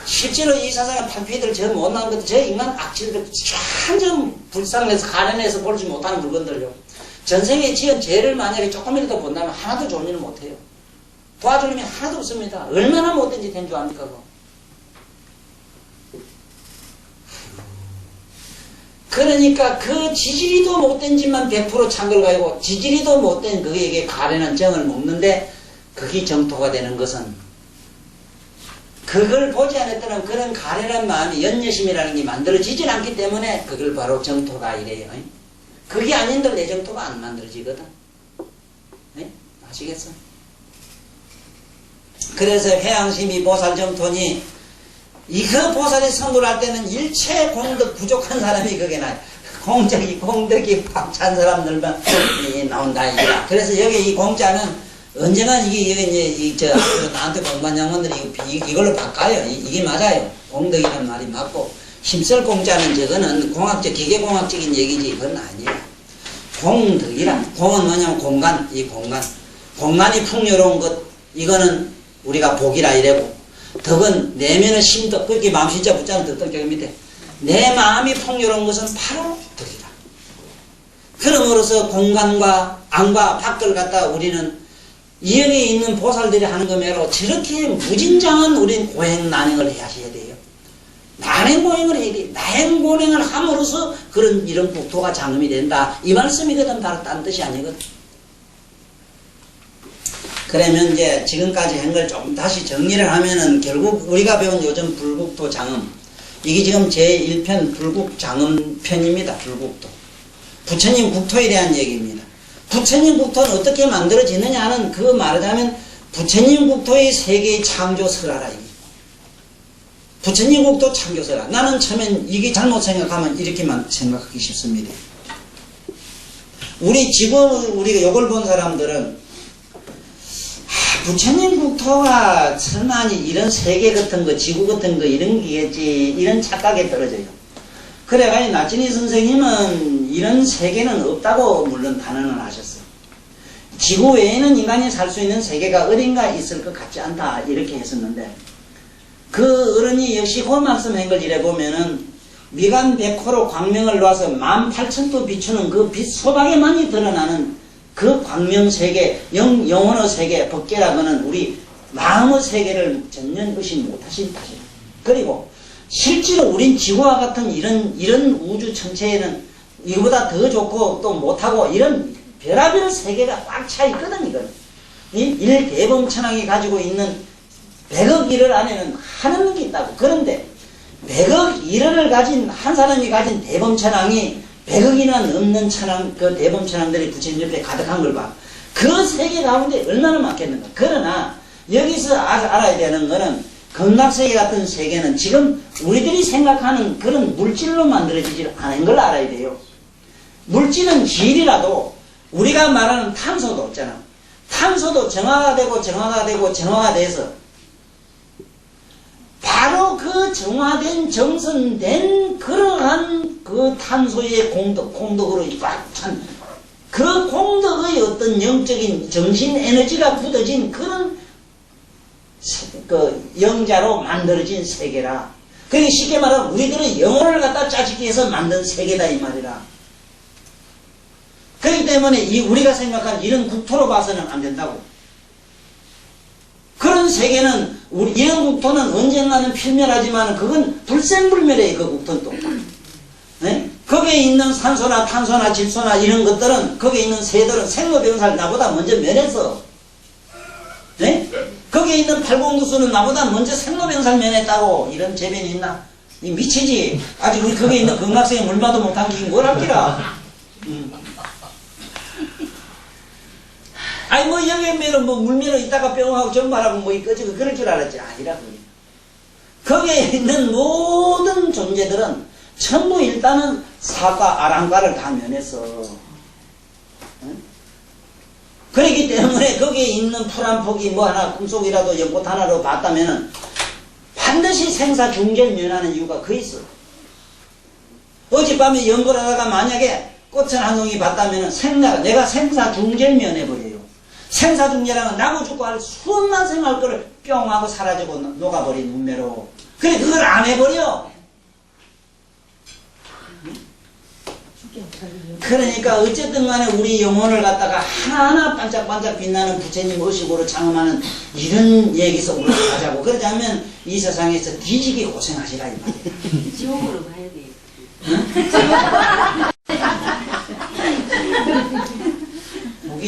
실제로 이 세상에 판피들 저 못난 것들 저 인간 악질들 완전 불쌍해서 가련해서 보지 못하는 물건들요. 전생에 지은 죄를 만약에 조금이라도 본다면 하나도 좋은 일을 못해요. 도와줄 놈이 하나도 없습니다. 얼마나 못된 짓 한 줄 압니까 그거. 그러니까 그 지지리도 못된 짓만 100% 찬걸 가지고 지지리도 못된 그에게 가련한 정을 먹는데 그게 정토가 되는 것은 그걸 보지 않았다는 그런 가련한 마음이 연여심이라는 게 만들어지질 않기 때문에 그걸 바로 정토다 이래요. 그게 아닌들 내 정토가 안 만들어지거든. 네? 아시겠어? 그래서 회양심이 보살 정토니 이그 보살이 선물할 때는 일체 공덕 부족한 사람이 그게 나요. 공덕이 꽉 찬 사람들만 나온다 이거야. 그래서 여기 이 공자는 언젠가 이게 앞으로 나한테 공부한 양반들이 이걸로 바꿔요. 이게 맞아요. 공덕이라는 말이 맞고 힘쓸 공자는 저거는 공학적 기계공학적인 얘기지 그건 아니에요. 공덕이라 공은 뭐냐면 공간 이 공간이 풍요로운 것 이거는 우리가 복이라 이래고 덕은 내면의 심덕 그렇게 마음 진짜 붙자는 덕 저기 밑에 내 마음이 풍요로운 것은 바로 덕이다. 그러므로서 공간과 안과 밖을 갖다 우리는 이 여기에 있는 보살들이 하는 것매로 저렇게 무진장한 우린 고행난행을 하셔야 돼요. 난행고행을 해야 돼요. 난행고행을 함으로써 이런 국토가 장엄이 된다. 이 말씀이거든. 바로 딴 뜻이 아니거든. 그러면 이제 지금까지 한 걸 좀 다시 정리를 하면은 결국 우리가 배운 요즘 불국토 장엄 이게 지금 제1편 불국장엄 편입니다. 불국토. 부처님 국토에 대한 얘기입니다. 부처님 국토는 어떻게 만들어지느냐 하는 그 말하자면 부처님 국토의 세계의 창조설하라. 부처님 국토 창조설하. 나는 처음엔 이게 잘못 생각하면 이렇게만 생각하기 쉽습니다. 우리 우리가 요걸 본 사람들은 부처님 국토가 설마 이런 세계 같은 거, 지구 같은 거 이런 게겠지 이런 착각에 떨어져요. 그래가지고 나진이 선생님은 이런 세계는 없다고 물론 단언을 하셨어요. 지구 외에는 인간이 살 수 있는 세계가 어딘가 있을 것 같지 않다 이렇게 했었는데 그 어른이 역시 그 말씀한 걸 이래 보면은 미간 백호로 광명을 놓아서 18,000도 비추는 그 빛 소박에만이 드러나는 그 광명 세계, 영혼의 세계, 법계라고는 우리 마음의 세계를 전혀 의식 못하신 탓이다. 그리고 실제로 우린 지구와 같은 이런 우주 천체에는 이거보다 더 좋고 또 못하고 이런 별하별 세계가 꽉 차 있거든, 이건. 이 일대범천왕이 가지고 있는 100억 1월 안에는 하는 게 있다고. 그런데 100억 1월을 가진 한 사람이 가진 대범천왕이 100억이나 넘는 천왕, 그 대범천왕들이 부처님 옆에 가득한 걸 봐. 그 세계 가운데 얼마나 많겠는가. 그러나 여기서 알아야 되는 거는 극락세계 같은 세계는 지금 우리들이 생각하는 그런 물질로 만들어지지 않은 걸 알아야 돼요. 물질은 질이라도 우리가 말하는 탄소도 있잖아. 탄소도 정화가 되고 정화가 되고 정화가 돼서 바로 그 정화된 정선된 그러한 그 탄소의 공덕으로 꽉 찬 그 공덕의 어떤 영적인 정신 에너지가 굳어진 그런 그 영자로 만들어진 세계라. 그게 쉽게 말하면 우리들은 영혼을 갖다 짜집기 위해서 만든 세계다 이 말이라. 그렇기 때문에 우리가 생각한 이런 국토로 봐서는 안 된다고. 그런 세계는 이런 국토는 언젠가는 필멸하지만 그건 불생불멸이에요. 그 국토는 또. 네? 거기에 있는 산소나 탄소나 질소나 이런 것들은 거기에 있는 새들은 생로병사를 나보다 먼저 면했어. 네? 거기에 있는 팔공두수는 나보다 먼저 생로병사를 면했다고. 이런 재변이 있나? 이 미치지. 아직 우리 거기에 있는 극락세계 물마도 못한 게 뭘 할기라. 아니 뭐 여기에 면은 뭐 물면은 이따가 병하고 전말하고 뭐 이거지고 그럴 줄 알았지. 아니라 그게. 거기에 있는 모든 존재들은 전부 일단은 사과, 아랑과를 다 면했어. 응? 그렇기 때문에 거기에 있는 풀 한 폭이 뭐 하나 꿈속이라도 연꽃 하나로 봤다면은 반드시 생사 중재를 면하는 이유가 그 있어. 어젯밤에 연구하다가 만약에 꽃을 한 송이 봤다면은 내가 생사 중재를 면해버려요. 생사 중재라는 나고 죽고 할 수없는 생활 거를 뿅 하고 사라지고 녹아버린 운매로. 그래 그걸 안 해버려. 그러니까 어쨌든 간에 우리 영혼을 갖다가 하나하나 반짝반짝 빛나는 부처님 의식으로 장엄하는 이런 얘기 속으로 가자고. 그러자면 이 세상에서 뒤지게 고생하시라 이 말이에요. 지옥으로 가야 돼. 응?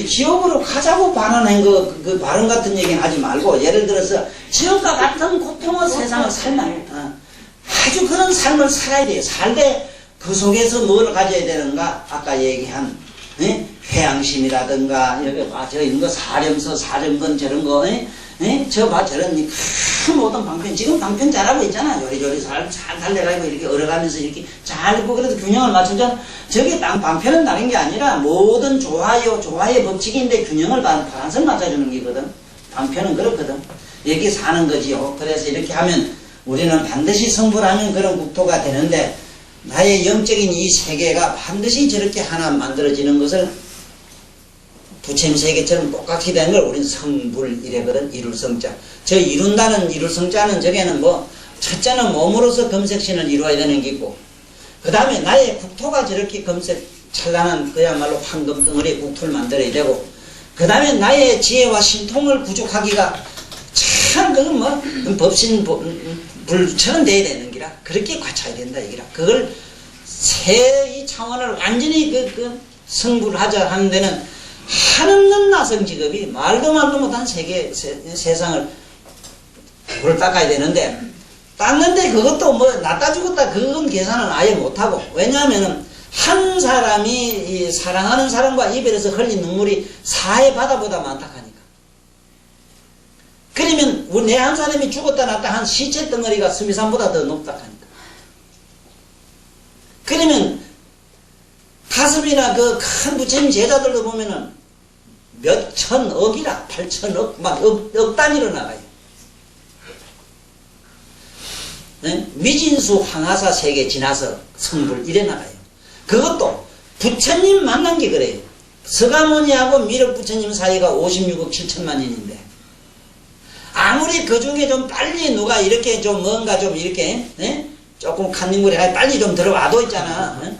지옥으로 가자고 발언한 그 발언 같은 얘기는 하지 말고, 예를 들어서 지옥과 같은 고통의 세상을 살면 아주 그런 삶을 살아야 돼요. 살되 그 속에서 뭘 가져야 되는가? 아까 얘기한 회양심이라든가 여기 봐, 저 이런 거 사렴서, 사렴건 저런 거, 저 봐, 저런 큰 모든 방편, 지금 방편 잘하고 있잖아. 요리조리 잘 달려가고 이렇게 얼어가면서 이렇게 잘 있고 그래도 균형을 맞추자. 저게 방편은 다른 게 아니라 모든 조화의 법칙인데 균형을 반성 맞춰주는 게거든. 방편은 그렇거든. 여기 사는 거지요. 그래서 이렇게 하면 우리는 반드시 성불하는 그런 국토가 되는데, 나의 영적인 이 세계가 반드시 저렇게 하나 만들어지는 것을 부처님 세계처럼 똑같이 되는 걸 우리는 성불이래거든. 이룰 성자. 저 이룬다는 이룰 성자는 저게는 뭐 첫째는 몸으로서 금색신을 이루어야 되는 게 있고, 그 다음에 나의 국토가 저렇게 금색 찬란한 그야말로 황금 덩어리 국토를 만들어야 되고, 그 다음에 나의 지혜와 신통을 구축하기가 참 그건 뭐 법신 불처럼 돼야 되는 기라. 그렇게 갖춰야 된다 이기라. 그걸 이 차원을 완전히 그 성불하자 하는 데는 한없는 나성 직업이 말도 못한 세상을 불을 닦아야 되는데, 닦는데 그것도 뭐 낫다 죽었다 그건 계산은 아예 못하고. 왜냐하면은 한 사람이 사랑하는 사람과 이별에서 흘린 눈물이 사해 바다보다 많다 하니까. 그러면 내 한 사람이 죽었다 낫다 한 시체 덩어리가 스미산보다 더 높다 하니까. 그러면 가슴이나 그 큰 부처님 제자들도 보면은 몇 천억이라 8천억 막 억 단위로 나가요. 네? 미진수 황하사 세계 지나서 성불 이래 나가요. 그것도 부처님 만난 게 그래요. 서가모니하고 미륵 부처님 사이가 56억 7천만 년인데, 아무리 그 중에 좀 빨리 누가 이렇게 좀 뭔가 좀 이렇게 조금 칸닝물에 빨리 좀 들어와도 있잖아. 응?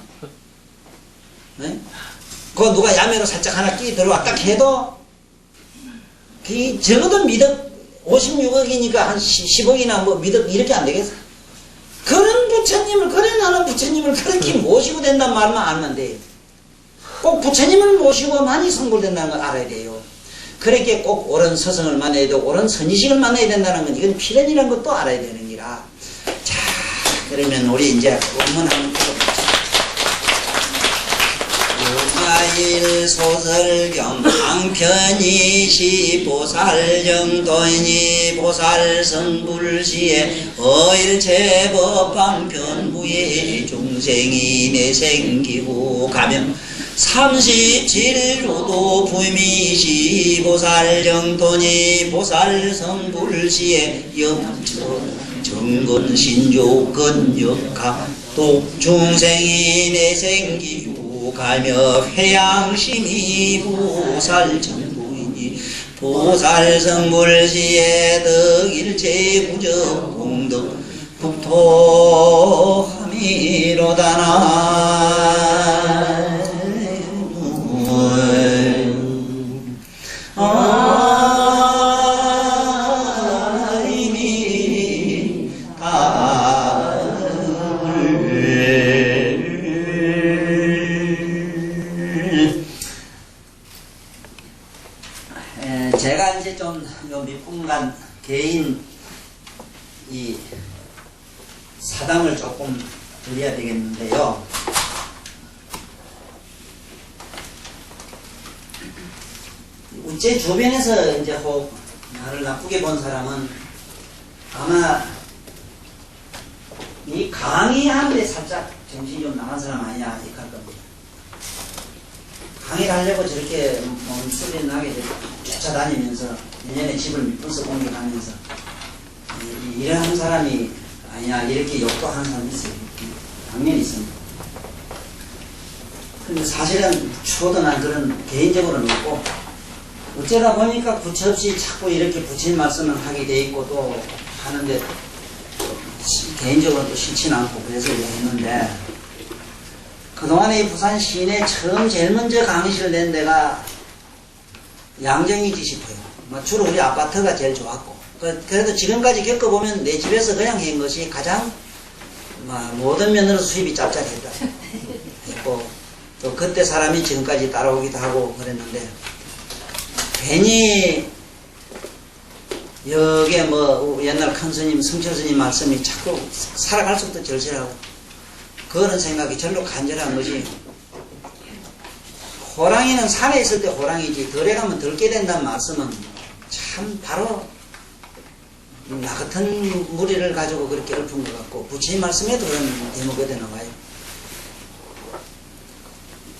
응? 그거 누가 야매로 살짝 하나 끼 들어왔다 해도 그 적어도 미덕 56억이니까 한 10억이나 뭐 미덕 이렇게 안 되겠어. 그런 부처님을 그래 나는 부처님을 그렇게 모시고 된단 말만 알면 돼요. 꼭 부처님을 모시고만이 성불된다는 걸 알아야 돼요. 그렇게 꼭 옳은 스승을 만나야 되고 옳은 선지식을 만나야 된다는 건 이건 필연이라는 것도 알아야 되는 기라. 자, 그러면 우리 이제 원문 한번 읽어보자. 유마일 소설경 방편이시 보살정도이니 보살성불시에 어일제법 방편부에 중생이 내생기고 가면 37조도 부미시 보살정도니 보살성불시에 영처 정근신조 근역하 독중생이 내생기고 가며 회양심이 보살정도이니 보살성불시에 덕일체부적 공덕 국토함이로다나 제가 이제 좀 몇 분간 개인 이 사담을 조금 드려야 되겠는데요. 제 주변에서 이제 혹 나를 나쁘게 본 사람은 아마 이 강의하는데 살짝 정신이 좀 나간 사람 아니냐 이렇게 할 겁니다. 강의를 하려고 저렇게 몸소리 나게 쫓아다니면서 내년에 집을 밑분서 공격하면서 이런 사람이 아니냐 이렇게 욕도 하는 사람이 있어요. 당연히 있습니다. 근데 사실은 추워도 난 그런 개인적으로는 없고 어쩌다 보니까 부처 없이 자꾸 이렇게 부처님 말씀을 하게 돼 있고 또 하는데 개인적으로 또 싫지는 않고 그래서 했는데 그동안에 이 부산 시내 처음 제일 먼저 강의실 낸 데가 양정이지 싶어요. 주로 우리 아파트가 제일 좋았고 그래도 지금까지 겪어보면 내 집에서 그냥 한 것이 가장 모든 면으로 수입이 짭짤했다. 했고 또 그때 사람이 지금까지 따라오기도 하고 그랬는데 괜히 여기에 뭐 옛날 큰 스님 성철 스님 말씀이 자꾸 살아갈 수도 절실하고 그런 생각이 절로 간절한 것이 호랑이는 산에 있을 때 호랑이지 덜에 가면 덜게 된다는 말씀은 참 바로 나 같은 무리를 가지고 그렇게 읊은 것 같고 부처님 말씀에도 그런 대목이 나와요.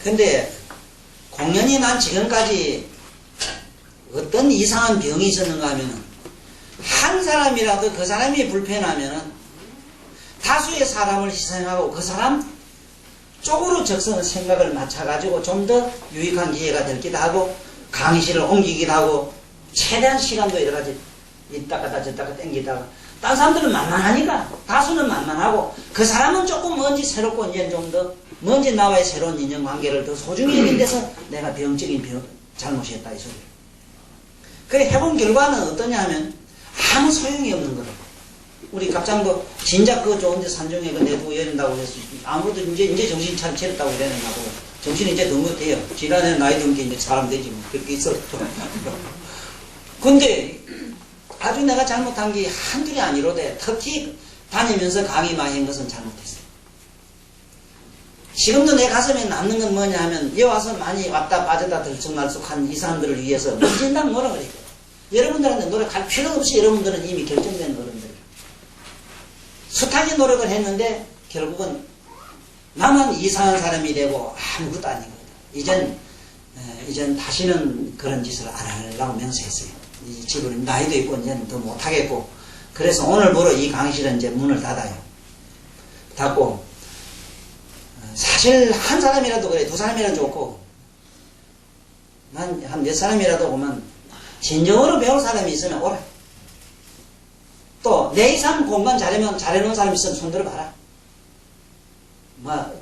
근데 공연히 난 지금까지 어떤 이상한 병이 있었는가 하면은 한 사람이라도 그 사람이 불편하면은 다수의 사람을 희생하고 그 사람 쪽으로 적성의 생각을 맞춰가지고 좀 더 유익한 기회가 되기도 하고 강의실을 옮기기도 하고 최대한 시간도 여러 가지 이따가다 저따가 땡기다가 딴 사람들은 만만하니까 다수는 만만하고 그 사람은 조금 뭔지 새롭고 이제 좀 더 뭔지 나와의 새로운 인연관계를 더 소중히 여긴 데서 내가 병적인 잘못이었다 이 소리를. 그래 해본 결과는 어떠냐 하면 아무 소용이 없는 거라고. 우리 갑장도 진작 그거 좋은데 산중에 그 내두고 이런다고 해서 아무도 이제 정신 차렸다고 이러는다고 정신이 이제 더 못해요. 지난해 나이 든 게 이제 사람 되지 뭐 그렇게 있어. 근데 아주 내가 잘못한 게 한둘이 아니로돼. 특히 다니면서 강의 많이 한 것은 잘못했어요. 지금도 내 가슴에 남는 건 뭐냐 하면 여기 와서 많이 왔다 빠졌다 들쑥날쑥한 이 사람들을 위해서 문진당 노력을 했고 여러분들한테 노력할 필요 없이 여러분들은 이미 결정된 어른들이에요. 숱하게 노력을 했는데 결국은 나만 이상한 사람이 되고 아무것도 아니거든. 이젠 다시는 그런 짓을 안 하려고 명세했어요. 이 집을 나이도 있고 이제는 더 못하겠고 그래서 오늘부로 이 강의실은 이제 문을 닫아요. 닫고 사실 한 사람이라도 그래 두 사람이라도 좋고 한 몇 사람이라도 오면 진정으로 배울 사람이 있으면 오라. 또 내 이상 공간 잘해놓은 사람이 있으면 손들어 봐라.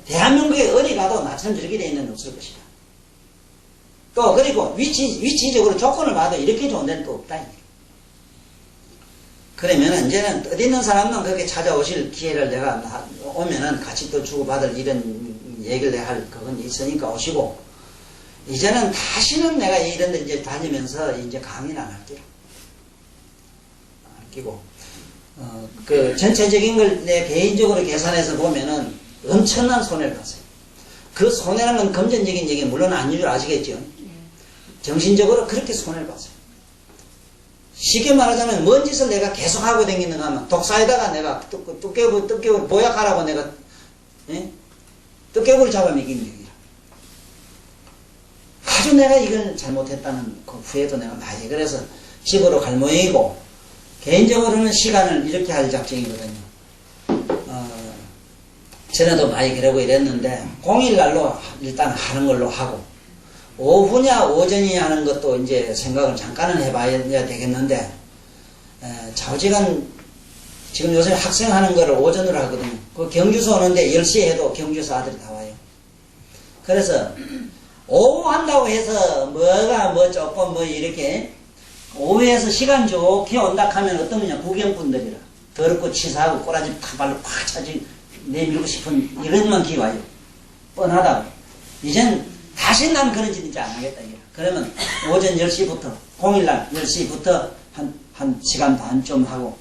대한민국에 어디 가도 나처럼 저렇게 돼 있는 데 없을 것이다. 또 그리고 위치적으로 조건을 봐도 이렇게 좋은 데는 또 없다. 그러면은 이제는 뜻있는 사람은 그렇게 찾아오실 기회를 내가 오면은 같이 또 주고받을 이런 얘기를 내가 할 그건 있으니까 오시고, 이제는 다시는 내가 이런 데 이제 다니면서 이제 강의는 안 할게요. 안 끼고, 그 전체적인 걸 내 개인적으로 계산해서 보면은 엄청난 손해를 봤어요. 그 손해라는 건 금전적인 얘기 물론 아닌 줄 아시겠죠? 정신적으로 그렇게 손해를 봤어요. 쉽게 말하자면 뭔 짓을 내가 계속 하고 다니는가 하면 독사에다가 내가 뚝깨불 보약하라고 내가 뚝깨불 잡아먹이는 얘기야. 아주 내가 이걸 잘못했다는 그 후회도 내가 많이. 그래서 집으로 갈 모양이고, 개인적으로는 시간을 이렇게 할 작정이거든요. 전에도 많이 그러고 이랬는데 공일날로 일단 하는 걸로 하고, 오후냐 오전이냐 하는 것도 이제 생각을 잠깐은 해봐야 되겠는데, 좌우지간 지금 요새 학생하는 거를 오전으로 하거든요. 그 경주서 오는데 10시에 해도 경주서 아들이 다 와요. 그래서 오후 한다고 해서 뭐가 뭐 조금 뭐 이렇게 오후에서 시간 좋게 온다 하면 어떤 거냐, 구경꾼들이라 더럽고 치사하고 꼬라지 탁 발로 팍 차지 내밀고 싶은 이런만 기와요. 뻔하다고. 이젠 다시 난 그런 짓 이제 안 하겠다. 그러면 오전 10시부터, 공일날 10시부터 한 시간 반 좀 하고,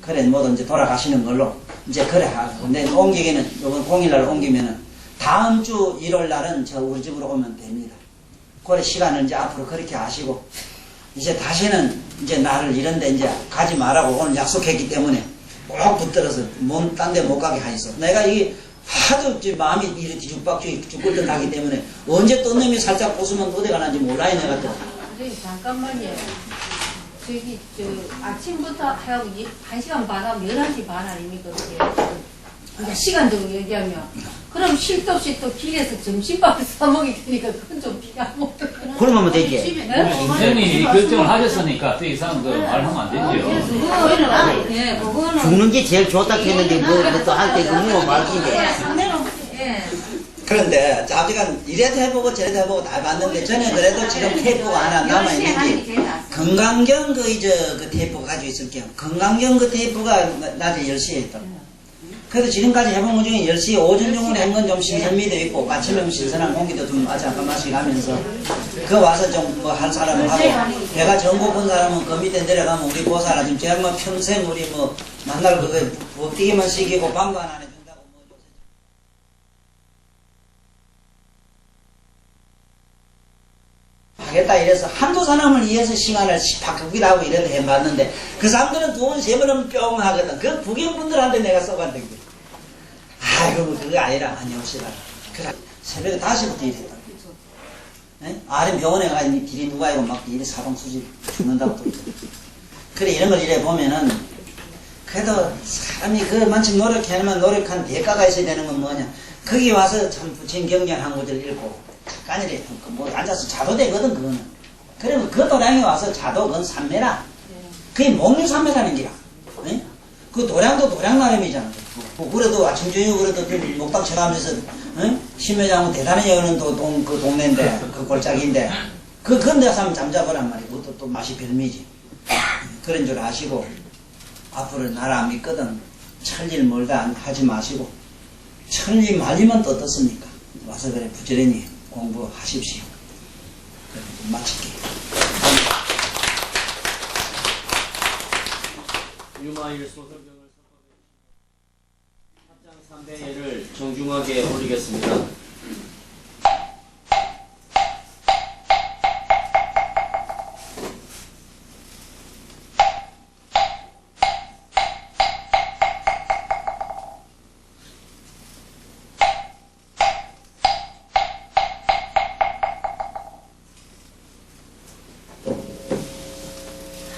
그래, 뭐든 이제 돌아가시는 걸로, 이제 그래 하고. 근데 옮기기는, 요번 공일날 옮기면은, 다음 주 일요일 날은 저 우리 집으로 오면 됩니다. 그래, 시간을 이제 앞으로 그렇게 하시고, 이제 다시는 이제 나를 이런데 이제 가지 말라고 오늘 약속했기 때문에 꼭 붙들어서 몸 딴 데 못 가게 하있어. 내가 이게 하도 마음이 이렇게 뒤죽박죽 죽을 듯 하기 때문에 언제 또 놈이 살짝 벗으면 어디 가는지 몰라요, 내가 또. 저기 잠깐만요. 저기 아침부터 하고 1시간 반 하면 11시 반 아닙니까? 그게? 그러니까 시간적으로 얘기하면. 그럼 쉴 도 없이 또 길에서 점심밥을 사먹게 되니까 그건 좀 피가 못 그러면 하면 되지. 인생이 결정을 하셨으니까 더 이상 그 말하면 안 되죠. 예, 그거는. 죽는 게 제일 좋다 했는데 뭐또 할 때 그거 말기인데. 예. 그런데 아직은 이래도 해보고 저래도 해보고 다 봤는데, 전에 그래도 지금 테이프가 하나 남아있는데, 건강경 그 테이프가 가지고 있을게요. 건강경 그 테이프가 낮에 10시에 있다고. 그래도 지금까지 해본 것 중에 10시 오전 중으로 한 건 좀 신선미도 있고, 아침에 신선한 공기도 좀 한 마씩 하면서, 그 와서 좀 뭐 할 사람은 하고, 배가 정 고픈 사람은 그 밑에 내려가면 우리 보살아 좀 제일 뭐 평생 우리 뭐 만날 그거 부뛰기만 시키고 방도 안 해준다고 뭐 요새. 하겠다 이래서 한두 사람을 위해서 시간을 바꾸기도 하고 이래도 해봤는데, 그 사람들은 두 번, 세 번은 뿅 하거든. 그 구경분들한테 내가 써봤던 게. 아이고, 그거 아니라, 아니옵시다. 그래, 새벽에 5시부터 일했다. 아래 병원에 가 있는 길이 누가 이고 막 일이 사방수지 죽는다고 또. 그래, 이런 걸 이래 보면은, 그래도 사람이 그 만큼 노력해야만 노력한 대가가 있어야 되는 건 뭐냐. 거기 와서 참 부처님 경전 한 구절 읽고, 잠깐이래, 뭐 앉아서 자도 되거든, 그거는. 그러면 그 도량에 와서 자도 그건 삼매라. 그게 목류삼매라는 기라. 그 도량도 도량 나름이잖아. 그래도 아침 저녁 그래도 목닥 쳐가면서 심회장은 대단히 여는 그 동네인데, 그 골짜기인데, 그건 데서 하면 잠자거란 말이야. 그것도 또 맛이 별미지. 그런 줄 아시고, 앞으로 나를 안 믿거든. 천일 멀다 하지 마시고, 천일 말리면 또 어떻습니까? 와서 그래 부지런히 공부하십시오. 그래, 마칠게요. 유마일 소설병을 합장 300회를 정중하게 올리겠습니다.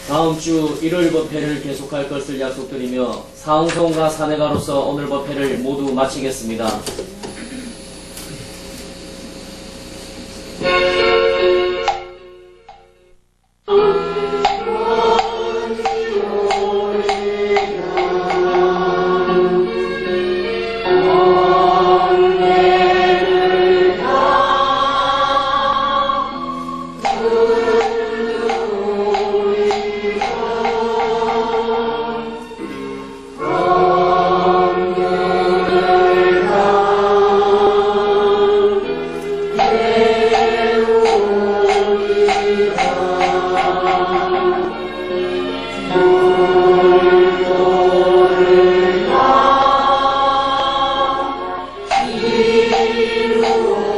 다음 주 일요일 법회를 계속할 것을 약속드리며 사흥성가 사내가로서 오늘 법회를 모두 마치겠습니다. 어. 이루어